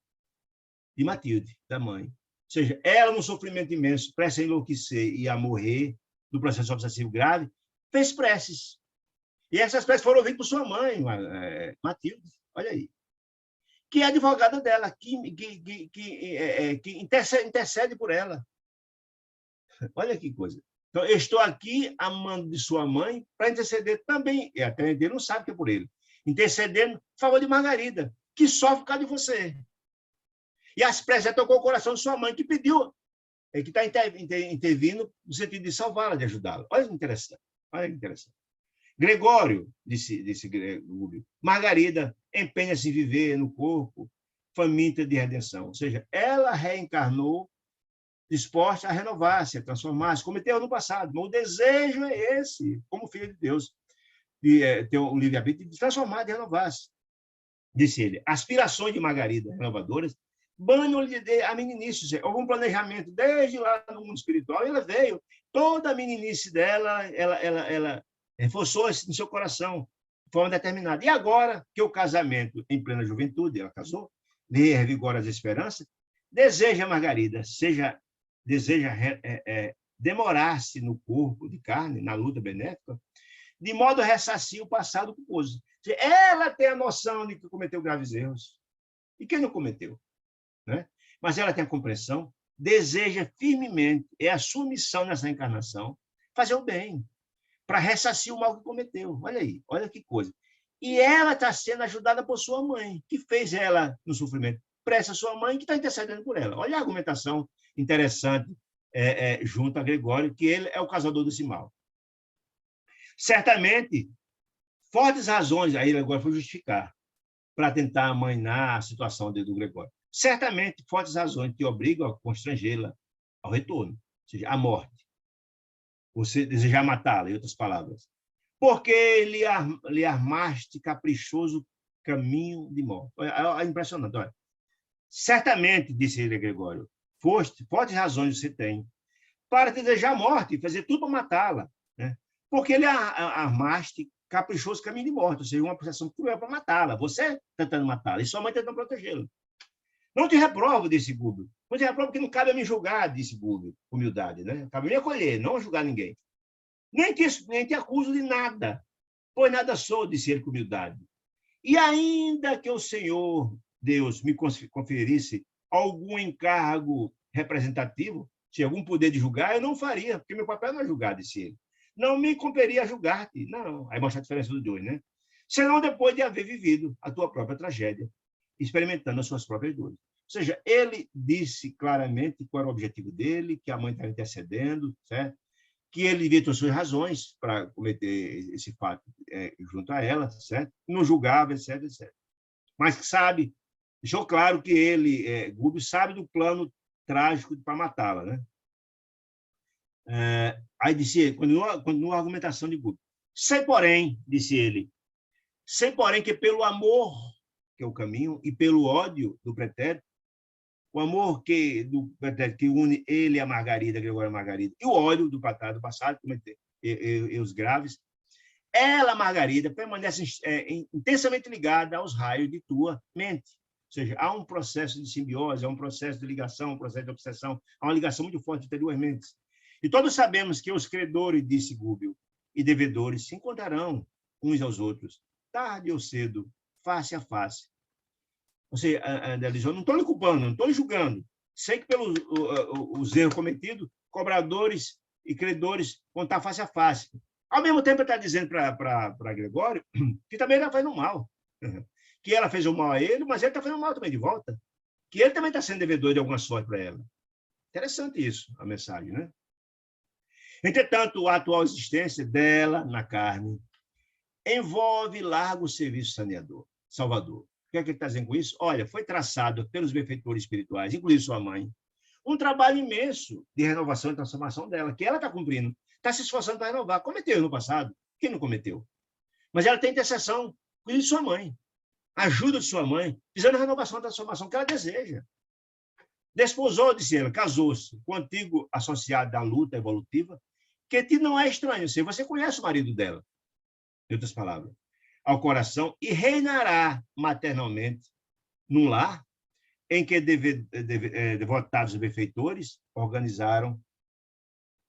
[SPEAKER 1] De Matilde, da mãe. Ou seja, ela, num sofrimento imenso, prestes a enlouquecer e a morrer, do processo obsessivo grave, fez preces. E essas preces foram ouvidas por sua mãe, Matilde, olha aí, que é advogada dela, que intercede por ela. Olha que coisa. Então, eu estou aqui, amando de sua mãe, para interceder também, e até ele não sabe que é por ele, intercedendo a favor de Margarida, que sofre por causa de você. E as preces tocou o coração de sua mãe, que pediu, que está intervindo no sentido de salvá-la, de ajudá-la. Olha que interessante. Olha que interessante. Gregório, disse Gregório, Margarida empenha-se em viver no corpo, faminta de redenção. Ou seja, ela reencarnou disposta a renovar-se, a transformar-se, como teve no passado. Mas o desejo é esse, como filho de Deus, de ter um livre-arbítrio, de transformar, de renovar-se. Disse ele, aspirações de Margarida renovadoras banham-lhe a meninice. Houve um planejamento desde lá no mundo espiritual, e ela veio. Toda a meninice dela, ela reforçou no seu coração, de forma determinada. E agora que o casamento, em plena juventude, ela casou, lhe revigora as esperanças, deseja Margarida, deseja demorar-se no corpo de carne, na luta benéfica, de modo a ressarcir o passado culposo. Ela tem a noção de que cometeu graves erros. E quem não cometeu? Né? Mas ela tem a compreensão, deseja firmemente, é a sua missão nessa encarnação, fazer o bem, para ressarcir o mal que cometeu. Olha aí, olha que coisa. E ela está sendo ajudada por sua mãe, que fez ela no sofrimento. Presta a sua mãe, que está intercedendo por ela. Olha a argumentação interessante junto a Gregório, que ele é o causador desse mal. Certamente, fortes razões, aí ele agora foi justificar, para tentar amainar a situação do Gregório. Certamente, fortes razões que obrigam a constrangê-la ao retorno, ou seja, à morte. Você desejar matá-la, em outras palavras. Porque lhe armaste caprichoso caminho de morte. É impressionante, olha. Certamente, disse ele a Gregório, fortes razões você tem para desejar a morte e fazer tudo para matá-la, né? Porque ele armaste caprichoso caminho de morte, ou seja, uma possessão cruel para matá-la. Você tentando matá-la e sua mãe tentando protegê-la. Não te reprovo, disse Gúbio. Não te reprovo porque não cabe a mim julgar, disse Gúbio, com humildade, né? Cabe a mim acolher, não julgar ninguém. Nem te acuso de nada, pois nada sou, disse ele com humildade. E ainda que o Senhor Deus me conferisse algum encargo representativo, se algum poder de julgar, eu não faria, porque meu papel não é julgar, disse ele. Não me comperia a julgar-te. Não, aí mostra a diferença dos dois, né? Senão depois de haver vivido a tua própria tragédia, experimentando as suas próprias dores. Ou seja, ele disse claramente qual era o objetivo dele, que a mãe estava intercedendo, certo? Que ele devia ter suas razões para cometer esse fato junto a ela, certo? Não julgava, etc, etc. Mas que sabe, deixou claro que ele, Gúbio, sabe do plano trágico para matá-la, né? Aí disse ele, continua a argumentação de Gúbio. Sei, porém, disse ele, sei, porém, que pelo amor, que é o caminho, e pelo ódio do pretérito, o amor que une ele a Margarida, Gregório e Margarida, e o ódio do passado, e os graves, ela, Margarida, permanece intensamente ligada aos raios de tua mente. Ou seja, há um processo de simbiose, há um processo de ligação, um processo de obsessão, há uma ligação muito forte entre duas mentes. E todos sabemos que os credores, disse Gúbio, e devedores se encontrarão uns aos outros, tarde ou cedo, face a face. Ou seja, eu não estou lhe culpando, não estou lhe julgando. Sei que pelos os erros cometidos, cobradores e credores vão estar face a face. Ao mesmo tempo, ele está dizendo para Gregório que também ele está fazendo mal. Que ela fez o mal a ele, mas ele está fazendo mal também de volta. Que ele também está sendo devedor de alguma sorte para ela. Interessante isso, a mensagem, né? Entretanto, a atual existência dela na carne envolve largo serviço saneador, salvador. O que é que ele está dizendo com isso? Olha, foi traçado pelos benfeitores espirituais, inclusive sua mãe, um trabalho imenso de renovação e transformação dela, que ela está cumprindo, está se esforçando para renovar. Cometeu no passado, quem não cometeu? Mas ela tem intercessão de sua mãe, ajuda de sua mãe, visando a renovação e transformação que ela deseja. Desposou, disse ela, casou-se com o antigo associado da luta evolutiva, que te não é estranho, você conhece o marido dela, em outras palavras. ao coração e reinará maternalmente num lar em que devotados benfeitores organizaram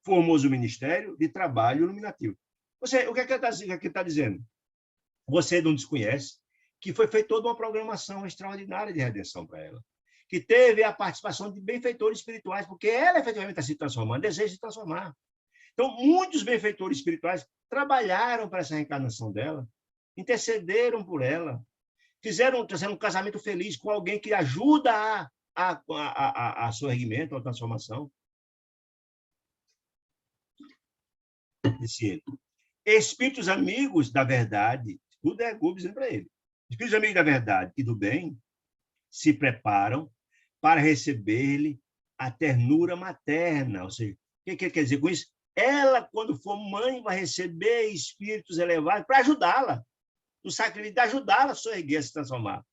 [SPEAKER 1] formoso ministério de trabalho iluminativo. O que é que ele está dizendo? Você não desconhece que foi feita toda uma programação extraordinária de redenção para ela, que teve a participação de benfeitores espirituais, porque ela efetivamente está se transformando, deseja se transformar. Então, muitos benfeitores espirituais trabalharam para essa reencarnação dela, intercederam por ela, fizeram um casamento feliz com alguém que ajuda a seu erguimento, a transformação. Disse ele. Espíritos amigos da verdade, tudo é Gobi dizendo para ele. Espíritos amigos da verdade e do bem se preparam para receber-lhe a ternura materna. Ou seja, o que ele quer dizer com isso? Ela, quando for mãe, vai receber espíritos elevados para ajudá-la, no sacrifício de ajudá-la a soerguer, a se transformar.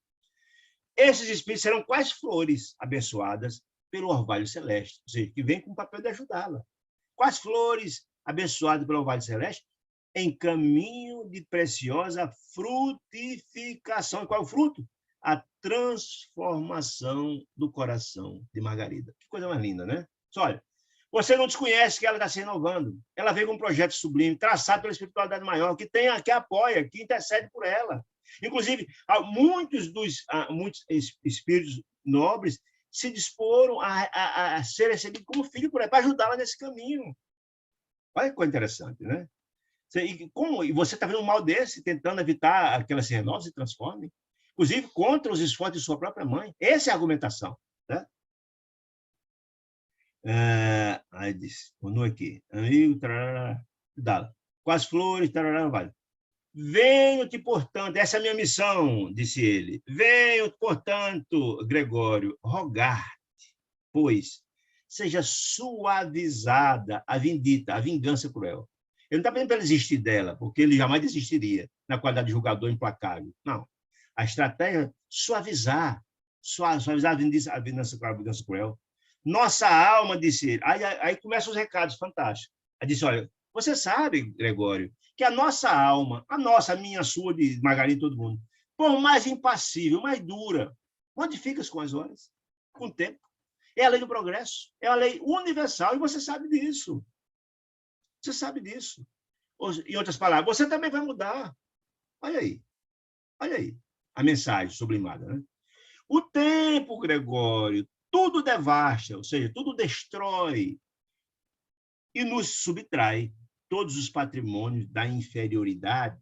[SPEAKER 1] Esses espíritos serão quais flores abençoadas pelo orvalho celeste, ou seja, que vem com o papel de ajudá-la. Quais flores abençoadas pelo orvalho celeste? Em caminho de preciosa frutificação. E qual é o fruto? A transformação do coração de Margarida. Que coisa mais linda, né? Olha, você não desconhece que ela está se renovando. Ela veio com um projeto sublime, traçado pela espiritualidade maior, que apoia, que intercede por ela. Inclusive, muitos espíritos nobres se disporam a ser recebidos como filho por ela, para ajudá-la nesse caminho. Olha que coisa interessante, né? E você está vendo um mal desse, tentando evitar que ela se renove, se transforme, inclusive contra os esforços de sua própria mãe. Essa é a argumentação. Né? Aí disse, continua aqui. Amigo, tarará, com as flores, tarará, vale. Venho-te, portanto, essa é a minha missão, disse ele. Venho, portanto, Gregório, rogar-te, pois seja suavizada a vindita, a vingança cruel. Ele não está pedindo para ele desistir dela, porque ele jamais desistiria na qualidade de julgador implacável. Não. A estratégia é suavizar a vingança cruel. Nossa alma, disse ele. Aí começam os recados fantásticos. Aí disse, olha, você sabe, Gregório, que a nossa alma, a minha, a sua, de Margarida, todo mundo, por mais impassível, mais dura, modifica-se com as horas, com o tempo. É a lei do progresso, é a lei universal, e você sabe disso. Você sabe disso. Em outras palavras, você também vai mudar. Olha aí a mensagem sublimada. Né? O tempo, Gregório, tudo devasta, ou seja, tudo destrói e nos subtrai todos os patrimônios da inferioridade,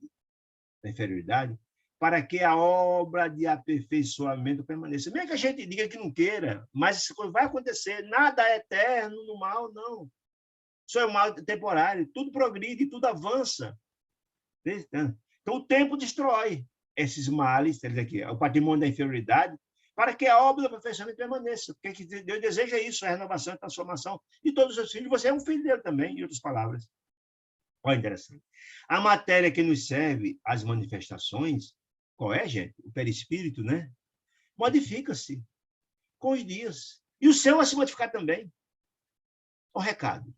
[SPEAKER 1] para que a obra de aperfeiçoamento permaneça. Mesmo que a gente diga que não queira, mas isso vai acontecer. Nada é eterno no mal, não. Só é um mal temporário. Tudo progride, tudo avança. Então, o tempo destrói esses males, aqui, o patrimônio da inferioridade, para que a obra do aperfeiçoamento permaneça. Porque Deus deseja isso, a renovação, a transformação de todos os seus filhos. Você é um filho dele também, em outras palavras. Olha, interessante. A matéria que nos serve às manifestações, qual é, gente? O perispírito, né? Modifica-se com os dias. E o céu vai se modificar também. O recado.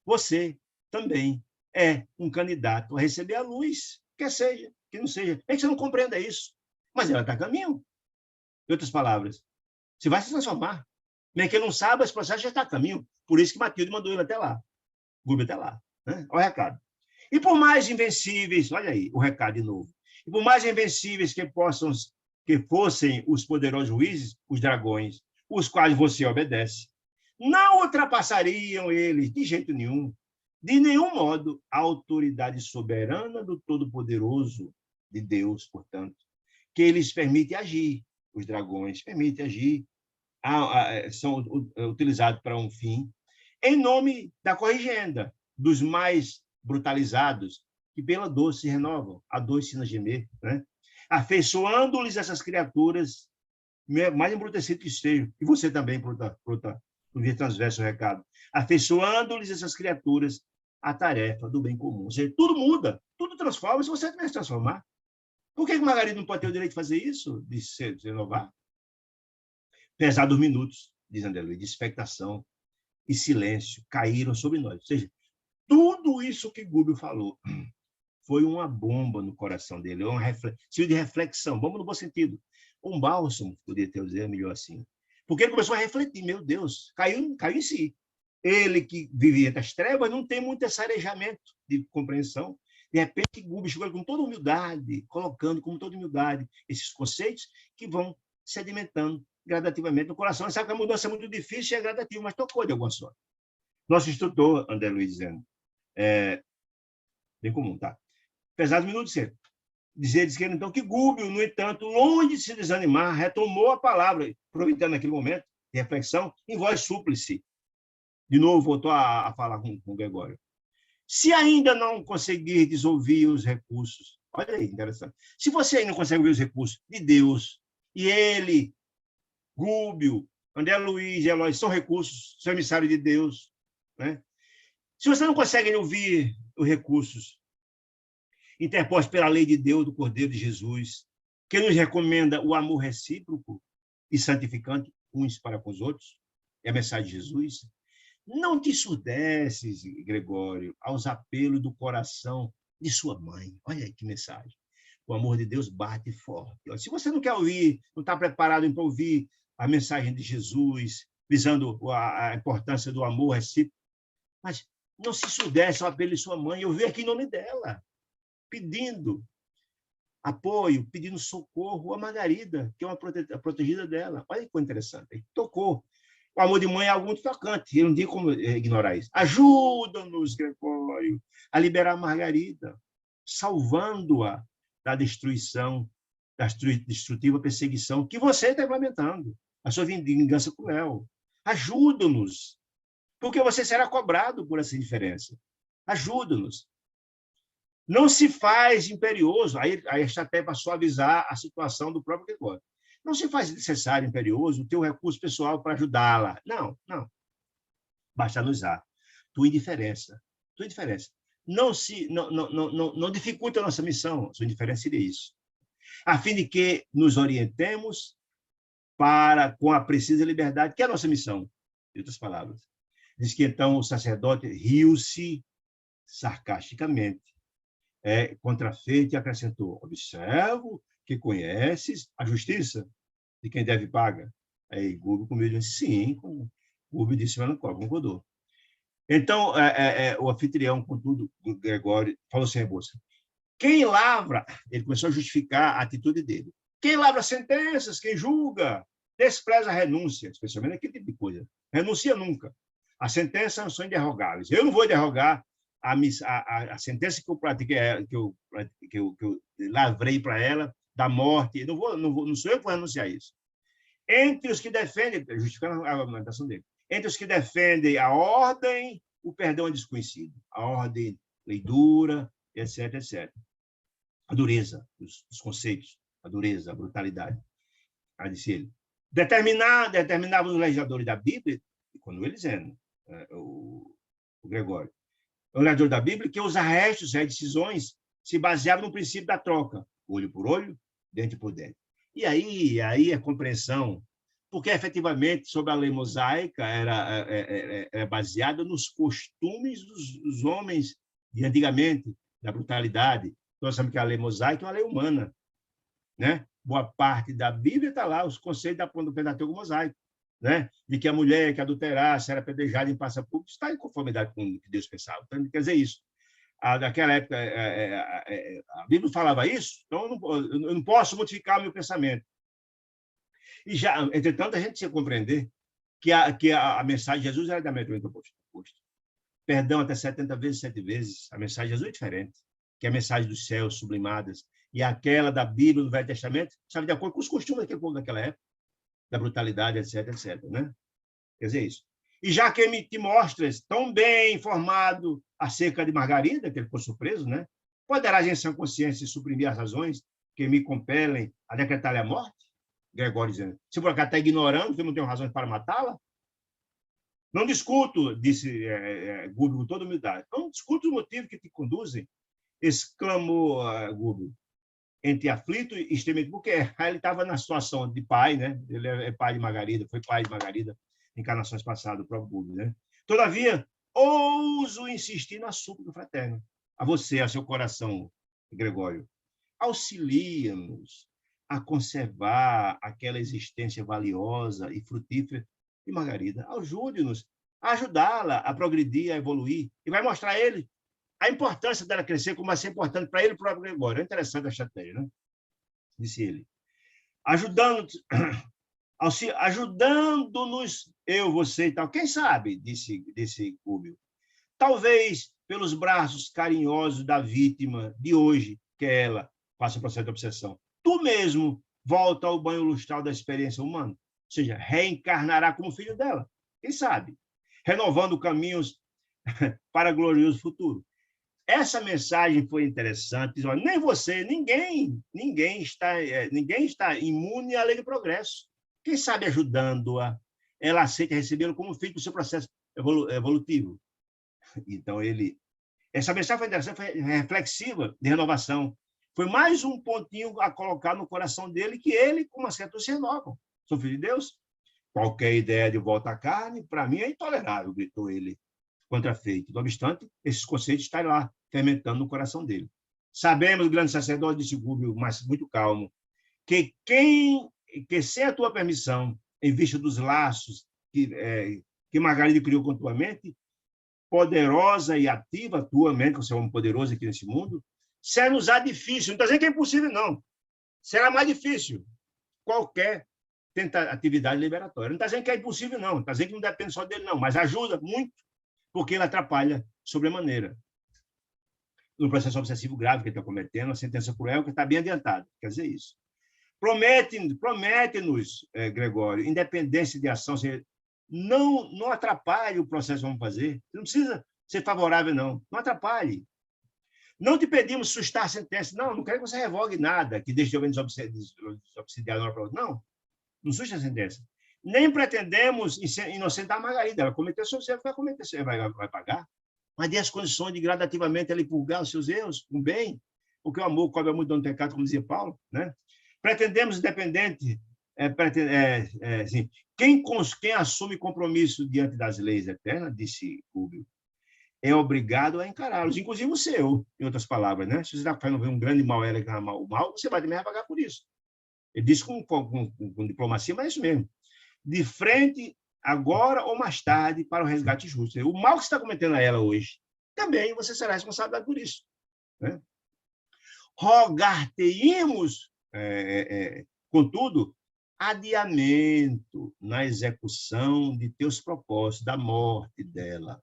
[SPEAKER 1] Você também é um candidato a receber a luz, quer seja, que não seja. É que você não compreenda isso. Mas ela está a caminho. Em outras palavras, você vai se transformar. Nem que ele não saiba, esse processo já está a caminho. Por isso que Matilde mandou ele até lá. Gúbio até lá. Né? Olha o recado. E por mais invencíveis, olha aí o recado de novo, e por mais invencíveis que fossem os poderosos juízes, os dragões, os quais você obedece, não ultrapassariam eles de jeito nenhum, de nenhum modo, a autoridade soberana do Todo-Poderoso de Deus, portanto, que eles permitem agir. Os dragões permitem agir, são utilizados para um fim, em nome da corrigenda, dos mais brutalizados, que pela dor se renovam, a dor ensina a gemer, né? Afeiçoando-lhes essas criaturas, mais embrutecidas que estejam, e você também, por via transverso o recado, afeiçoando-lhes essas criaturas a tarefa do bem comum. Ou seja, tudo muda, tudo transforma, se você também se transformar. Por que Margarida não pode ter o direito de fazer isso, de se renovar? Apesar dos minutos, diz André Luiz, de expectação e silêncio caíram sobre nós. Ou seja, tudo isso que Gúbio falou foi uma bomba no coração dele, uma reflexão de reflexão, bomba no bom sentido. Um bálsamo, poderia ter dizer melhor assim. Porque ele começou a refletir, meu Deus, caiu em si. Ele que vivia entre as trevas não tem muito esse arejamento de compreensão. De repente, Gubi chegou com toda humildade, colocando com toda humildade esses conceitos que vão sedimentando gradativamente no coração. Você sabe que a mudança é muito difícil e é gradativa, mas tocou de alguma sorte. Nosso instrutor, André Luiz, dizendo, bem comum, tá? Apesar do minuto ser. Diz ele, então, que Gubbio, no entanto, longe de se desanimar, retomou a palavra, aproveitando aquele momento de reflexão, em voz súplice. De novo, voltou a falar com Gregório. Se ainda não conseguir ouvir os recursos, olha aí, interessante. Se você ainda não consegue ouvir os recursos de Deus, e ele, Gubbio, André Luiz e Eloy são recursos, são emissários de Deus, né? Se você não consegue ouvir os recursos interpostos pela lei de Deus, do Cordeiro de Jesus, que nos recomenda o amor recíproco e santificante uns para com os outros, é a mensagem de Jesus, não te surdeces, Gregório, aos apelos do coração de sua mãe. Olha aí que mensagem. O amor de Deus bate forte. Se você não quer ouvir, não está preparado para ouvir a mensagem de Jesus, visando a importância do amor recíproco, mas não se surdece ao apelo de sua mãe. Eu venho aqui em nome dela, pedindo apoio, pedindo socorro a Margarida, que é uma protegida dela. Olha que coisa interessante. Ele tocou. O amor de mãe é algo muito tocante. Eu não tenho como ignorar isso. Ajuda-nos, Gregório, a liberar a Margarida, salvando-a da destruição, da destrutiva perseguição que você está implementando, a sua vingança cruel. Ajuda-nos, porque você será cobrado por essa indiferença. Ajuda-nos. Não se faz imperioso, aí a estratégia para suavizar a situação do próprio Gregório. Não se faz necessário, imperioso, o teu recurso pessoal para ajudá-la. Não, não. Basta anunciar. Tua indiferença. Tua indiferença. Não dificulta a nossa missão. Sua indiferença seria isso. A fim de que nos orientemos com a precisa liberdade, que é a nossa missão. Em outras palavras. Diz que, então, o sacerdote riu-se sarcasticamente, contrafeito e acrescentou, observo que conheces a justiça de quem deve paga. Aí Gubbio comigo disse, sim, Gubbio disse, mas não concordou. Então, o anfitrião, contudo, Gregório, falou assim, moça, quem lavra, ele começou a justificar a atitude dele, quem lavra sentenças, quem julga, despreza a renúncia, especialmente aquele tipo de coisa, renuncia nunca. As sentenças são inderrogáveis. Eu não vou derrogar a sentença que eu pratiquei, que eu lavrei para ela, da morte, não sou eu que vou renunciar a isso. Entre os que defendem, justificando a argumentação dele, entre os que defendem a ordem, o perdão é desconhecido. A ordem, lei dura, etc, etc. A dureza dos conceitos, a dureza, a brutalidade. Aí disse ele. Determinavam os legisladores da Bíblia, quando eles eram, o Gregório, o legislador da Bíblia, que os arrestos e decisões se baseavam no princípio da troca, olho por olho, dente por dente. E aí a compreensão, porque efetivamente, sobre a lei mosaica, era baseada nos costumes dos homens de antigamente, da brutalidade. Nós sabemos que a lei mosaica é uma lei humana, né? Boa parte da Bíblia está lá, os conceitos do Pentateuco mosaico, né? De que a mulher que adulterasse era apedrejada em praça pública, está em conformidade com o que Deus pensava. Então, quer dizer isso. Naquela época, a Bíblia falava isso, então eu não posso modificar o meu pensamento. E já, entretanto, a gente tinha que compreender que a mensagem de Jesus era diametralmente oposta. Perdão até 70 vezes, 7 vezes. A mensagem de Jesus é diferente, que é a mensagem dos céus sublimadas. E aquela da Bíblia, do Velho Testamento, sabe, de acordo com os costumes daquele povo daquela época, da brutalidade, etc, etc. Né? Quer dizer isso. E já que me te mostras tão bem informado acerca de Margarida, que ele ficou surpreso, né? Poderás, em sã consciência, suprimir as razões que me compelem a decretar-lhe a morte? Gregório dizendo, se por acaso está ignorando que eu não tenho razões para matá-la? Não discuto, disse Gubbio com toda humildade, não discuto os motivos que te conduzem, exclamou Gubbio, entre aflito e extremamente, porque ele estava na situação de pai, né? Ele é pai de Margarida, foi pai de Margarida, encarnações passadas, o próprio Gubbio, né? Todavia, ouso insistir na súplica fraterna. A você, a seu coração, Gregório, auxilia-nos a conservar aquela existência valiosa e frutífera de Margarida. Ajude-nos a ajudá-la a progredir, a evoluir, e vai mostrar a ele a importância dela crescer, como vai ser importante para ele e para o próprio Gregório. É interessante a estratégia, né? Disse ele. Ajudando-nos, eu, você e tal. Quem sabe, disse Cúbio. Talvez pelos braços carinhosos da vítima de hoje, que ela faça o processo de obsessão. Tu mesmo volta ao banho lustral da experiência humana, ou seja, reencarnará como filho dela. Quem sabe? Renovando caminhos para glorioso futuro. Essa mensagem foi interessante. Nem você, ninguém está imune à lei do progresso. Quem sabe ajudando-a, ela aceita recebê-lo como filho do seu processo evolutivo. Então, essa mensagem foi interessante, foi reflexiva, de renovação. Foi mais um pontinho a colocar no coração dele, que ele, com uma certa, se renovam. Sou filho de Deus. Qualquer ideia de volta à carne, para mim, é intolerável, gritou ele, contrafeito. Não obstante, esses conceitos estão lá, fermentando no coração dele. Sabemos, grande sacerdote, disse Cúbio, mas muito calmo, que sem a tua permissão, em vista dos laços que Margarida criou com tua mente, poderosa e ativa, tua mente, que você é um poderoso aqui nesse mundo, será-nos-á difícil. Não está dizendo que é impossível, não. Será mais difícil qualquer atividade liberatória. Não está dizendo que é impossível, não. Está dizendo que não depende só dele, não. Mas ajuda muito, porque ele atrapalha sobremaneira. No processo obsessivo grave que ele está cometendo, a sentença cruel que está bem adiantada. Quer dizer isso. Promete-nos, Gregório, independência de ação, não atrapalhe o processo que vamos fazer. Não precisa ser favorável, não. Não atrapalhe. Não te pedimos sustar a sentença. Não quero que você revogue nada, que deixe de haver obsidiar de uma para outra. Não suste a sentença. Nem pretendemos inocentar a Margarida. Ela cometeu seus erros, vai pagar. Mas dê as condições de gradativamente ela purgar os seus erros com bem, porque o amor cobre muito do pecado, como dizia Paulo, né? Pretendemos independente, assim, quem assume compromisso diante das leis eternas, disse Cúbio, é obrigado a encará-los, inclusive o seu, em outras palavras, né? Se você está fazendo um grande mal, ela reclamar o mal, você vai também pagar por isso. Ele disse com diplomacia, mas é isso mesmo. De frente, agora ou mais tarde, para o resgate justo. O mal que você está cometendo a ela hoje, também você será responsável por isso, né? Rogar-te-íamos, contudo, adiamento na execução de teus propósitos, da morte dela.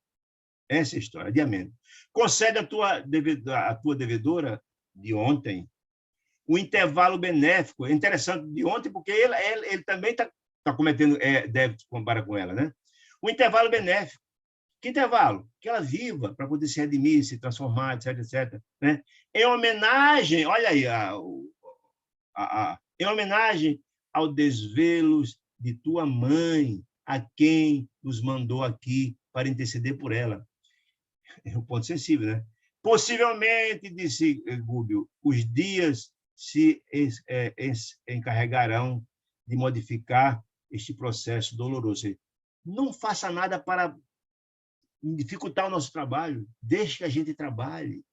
[SPEAKER 1] Essa é a história, adiamento. Concede a tua devedora de ontem o intervalo benéfico. É interessante de ontem, porque ele também está cometendo débito para com ela, né? O intervalo benéfico. Que intervalo? Que ela viva para poder se redimir, se transformar, etc, etc. Né? Em homenagem, olha aí, em homenagem ao desvelos de tua mãe, a quem nos mandou aqui para interceder por ela. É um ponto sensível, né? Possivelmente, disse Cúbio, os dias se encarregarão de modificar este processo doloroso. Não faça nada para dificultar o nosso trabalho, deixe que a gente trabalhe.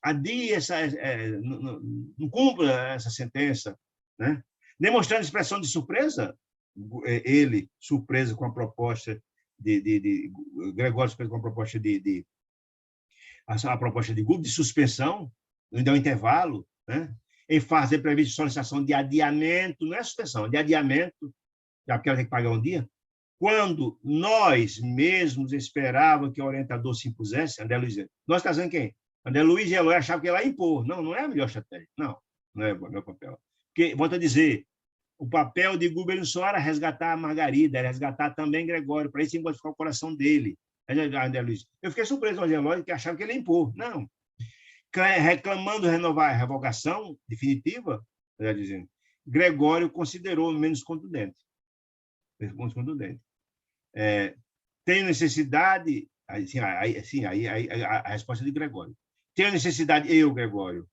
[SPEAKER 1] Adie não cumpra essa sentença, né? Demonstrando expressão de surpresa, ele surpreso com a proposta Gregório surpreso com a proposta a proposta de Cúbio de suspensão, ainda um intervalo, né? Em fazer previsto solicitação de adiamento, não é suspensão, de adiamento, já porque ela tem que pagar um dia, quando nós mesmos esperávamos que o orientador se impusesse. André Luiz, nós está dizendo quem? André Luiz e Eloy achavam que ela ia impor. Não é a melhor estratégia. Não é o meu papel. Porque, volto a dizer, o papel de Cúbio não só era resgatar a Margarida, era resgatar também Gregório, para isso modificar o coração dele. André Luiz. Eu fiquei surpreso com o Eloy, que achava que ele ia impor. Não. Reclamando renovar a revogação definitiva, dizendo, Gregório considerou menos contundente. Tenho necessidade, a resposta de Gregório, tenho necessidade, Gregório,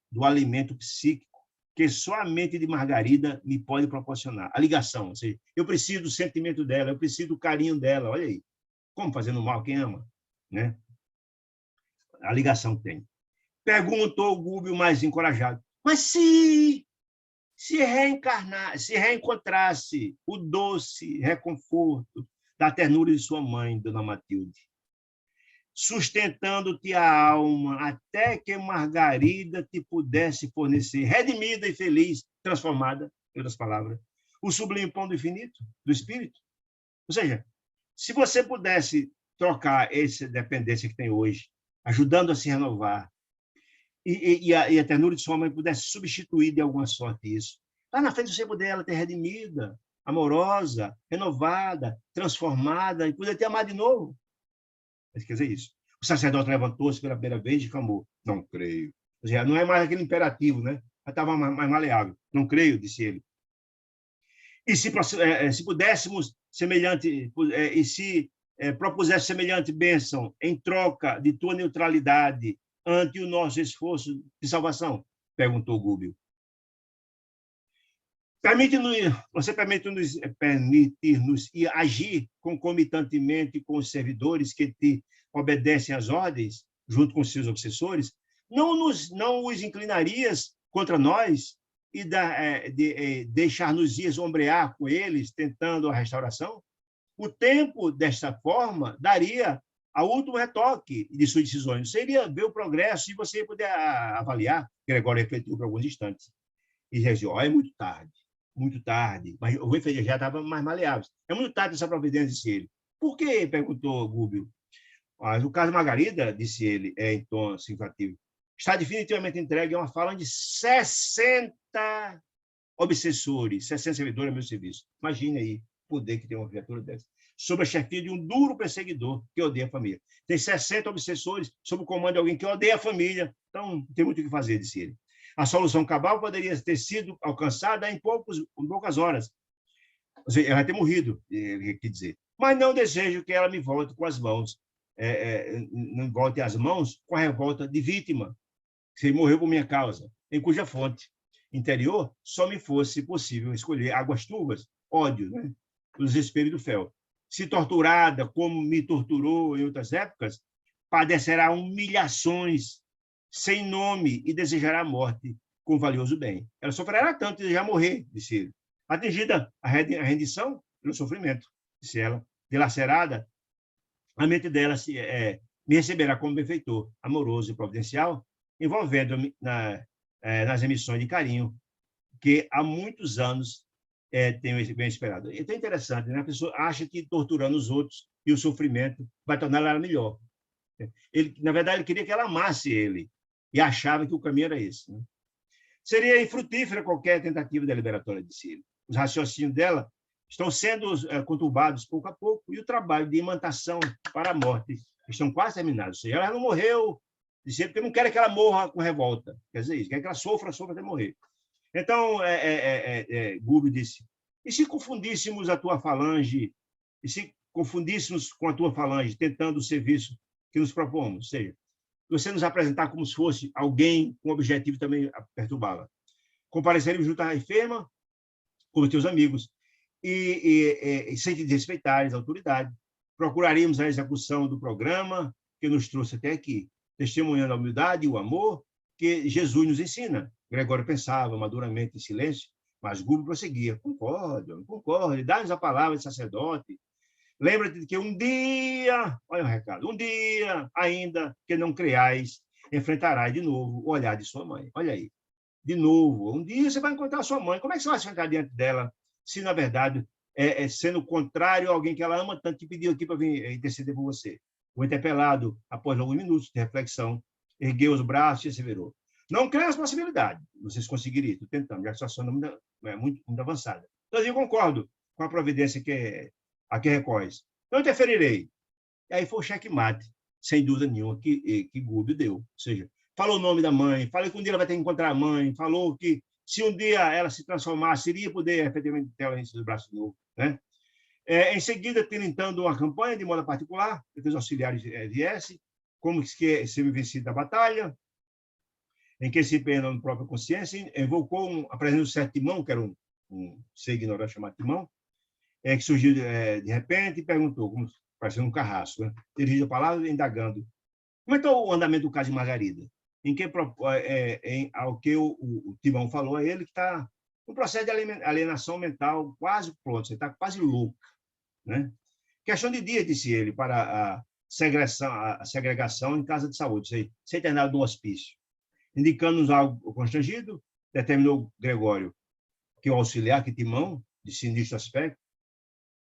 [SPEAKER 1] do alimento psíquico que só a mente de Margarida me pode proporcionar. A ligação, ou seja, eu preciso do sentimento dela, eu preciso do carinho dela, olha aí, como fazendo mal quem ama, né? a ligação tem. Perguntou o Gúbio mais encorajado. Mas se reencontrasse o doce reconforto da ternura de sua mãe, Dona Matilde, sustentando-te a alma até que Margarida te pudesse fornecer, redimida e feliz, transformada, em outras palavras, o sublime pão do infinito, do espírito. Ou seja, se você pudesse trocar essa dependência que tem hoje, ajudando a se renovar, e a ternura de sua mãe pudesse substituir de alguma sorte isso, lá na frente você puder ela ter redimida, amorosa, renovada, transformada, e poder ter amado de novo. Mas quer dizer isso. O sacerdote levantou-se pela primeira vez e clamou: não creio. Ou seja, não é mais aquele imperativo, né? Já estava mais maleável. Não creio, disse ele. E se pudéssemos semelhante, e se propusesse semelhante bênção em troca de tua neutralidade ante o nosso esforço de salvação? Perguntou Gúbio. Você permitir-nos agir concomitantemente com os servidores que te obedecem às ordens, junto com seus obsessores? Não os inclinarias contra nós e deixar-nos ombrear com eles, tentando a restauração? O tempo, desta forma, daria ao último retoque de suas decisões. Seria ver o progresso e você poder avaliar. Gregório refletiu por alguns instantes. E dizia: é muito tarde. Mas o rei já estava mais maleável. É muito tarde essa providência, disse ele. Por quê? Perguntou Gúbio. O caso Margarida, disse ele, em tom significativo, está definitivamente entregue a uma fala de 60 obsessores, 60 servidores a meu serviço. Imagine aí o poder que tem uma criatura dessa. Sob a chefia de um duro perseguidor que odeia a família. Tem 60 obsessores sob o comando de alguém que odeia a família. Então, não tem muito o que fazer, disse ele. A solução cabal poderia ter sido alcançada em poucas horas. Ou seja, ela vai ter morrido, quer dizer. Mas não desejo que ela me volte com as mãos, não volte as mãos com a revolta de vítima, que morreu por minha causa, em cuja fonte interior só me fosse possível escolher águas turvas, ódio, né? O desespero do fel. Se torturada como me torturou em outras épocas, padecerá humilhações sem nome e desejará a morte com valioso bem. Ela sofrerá tanto e desejar morrer, disse ele. Atingida a rendição pelo sofrimento, disse ela, dilacerada, a mente dela me receberá como benfeitor, amoroso e providencial, envolvendo-me nas emissões de carinho que há muitos anos tenho bem esperado. Então é interessante, né? A pessoa acha que torturando os outros e o sofrimento vai tornar ela melhor. Na verdade, ele queria que ela amasse ele e achava que o caminho era esse. Né? Seria infrutífera qualquer tentativa deliberatória, disse ele. Os raciocínios dela estão sendo conturbados pouco a pouco e o trabalho de imantação para a morte estão quase terminados. Ou seja, ela não morreu, disse ele, porque não quer que ela morra com revolta. Quer dizer isso, quer que ela sofra até morrer. Então, Gúbio disse, e se confundíssemos a tua falange, e se confundíssemos com a tua falange, tentando o serviço que nos propomos, ou seja, você nos apresentar como se fosse alguém com o objetivo também a perturbá-la. Compareceremos junto à enferma, como teus amigos, e sem te desrespeitar as autoridades. Procuraríamos a execução do programa que nos trouxe até aqui, testemunhando a humildade e o amor que Jesus nos ensina. Gregório pensava maduramente em silêncio, mas Gúbio prosseguia. Concordo, dá-nos a palavra de sacerdote. Lembra-te de que um dia, olha o recado, um dia ainda que não creais, enfrentarás de novo o olhar de sua mãe. Olha aí, de novo, um dia você vai encontrar sua mãe. Como é que você vai se ficar diante dela, se na verdade sendo contrário a alguém que ela ama tanto, que pediu aqui para vir interceder por você? O interpelado, após alguns minutos de reflexão, ergueu os braços e asseverou: não creio nas possibilidades, vocês conseguiriam, estou tentando, já que a situação é muito avançada. Então, eu concordo com a providência a que recorres. Não interferirei. E aí foi o checkmate, sem dúvida nenhuma, que Gúbio deu. Ou seja, falou o nome da mãe, falou que um dia ela vai ter que encontrar a mãe, falou que se um dia ela se transformasse, iria poder efetivamente ter ela em seus braços de novo. Né? Em seguida, tentando uma campanha de modo particular, para que os auxiliares viessem, como que ser vencido da batalha, em que se pena na própria consciência, evocou a presença do certo Timão, que era um ser ignorante chamado Timão, que surgiu de repente e perguntou, como parecendo um carrasco, né? Dirigiu a palavra indagando Como é que é o andamento do caso de Margarida? Ao que o Timão falou, é ele que está no processo de alienação mental quase pronto, você está quase louco, né? Questão de dia, disse ele, para a segregação em casa de saúde, ser internado no hospício. Indicando-nos algo constrangido, determinou Gregório que o auxiliar, que Timão, de sinistro aspecto,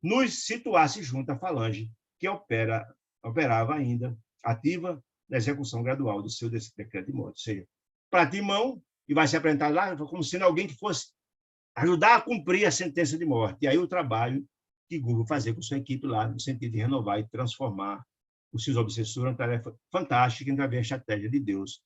[SPEAKER 1] nos situasse junto à falange, que operava ainda, ativa, na execução gradual do seu decreto de morte. Ou seja, para Timão, e vai se apresentar lá como sendo alguém que fosse ajudar a cumprir a sentença de morte. E aí o trabalho que Google fazer com sua equipe lá, no sentido de renovar e transformar os seus obsessores, uma tarefa fantástica, ainda ver a estratégia de Deus,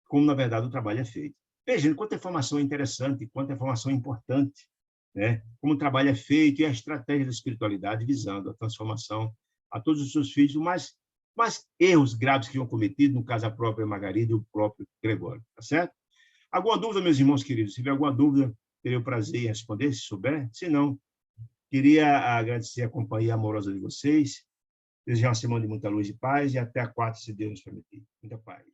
[SPEAKER 1] como, na verdade, o trabalho é feito. Veja, quanta informação interessante, quanta informação importante, né? Como o trabalho é feito e a estratégia da espiritualidade visando a transformação a todos os seus filhos, mas erros graves que iam cometido, no caso a própria Margarida e o próprio Gregório, tá certo? Alguma dúvida, meus irmãos queridos? Se tiver alguma dúvida, terei o prazer em responder, se souber. Se não, queria agradecer a companhia amorosa de vocês, desejar uma semana de muita luz e paz e até a quarta, se Deus nos permitir. Muita paz.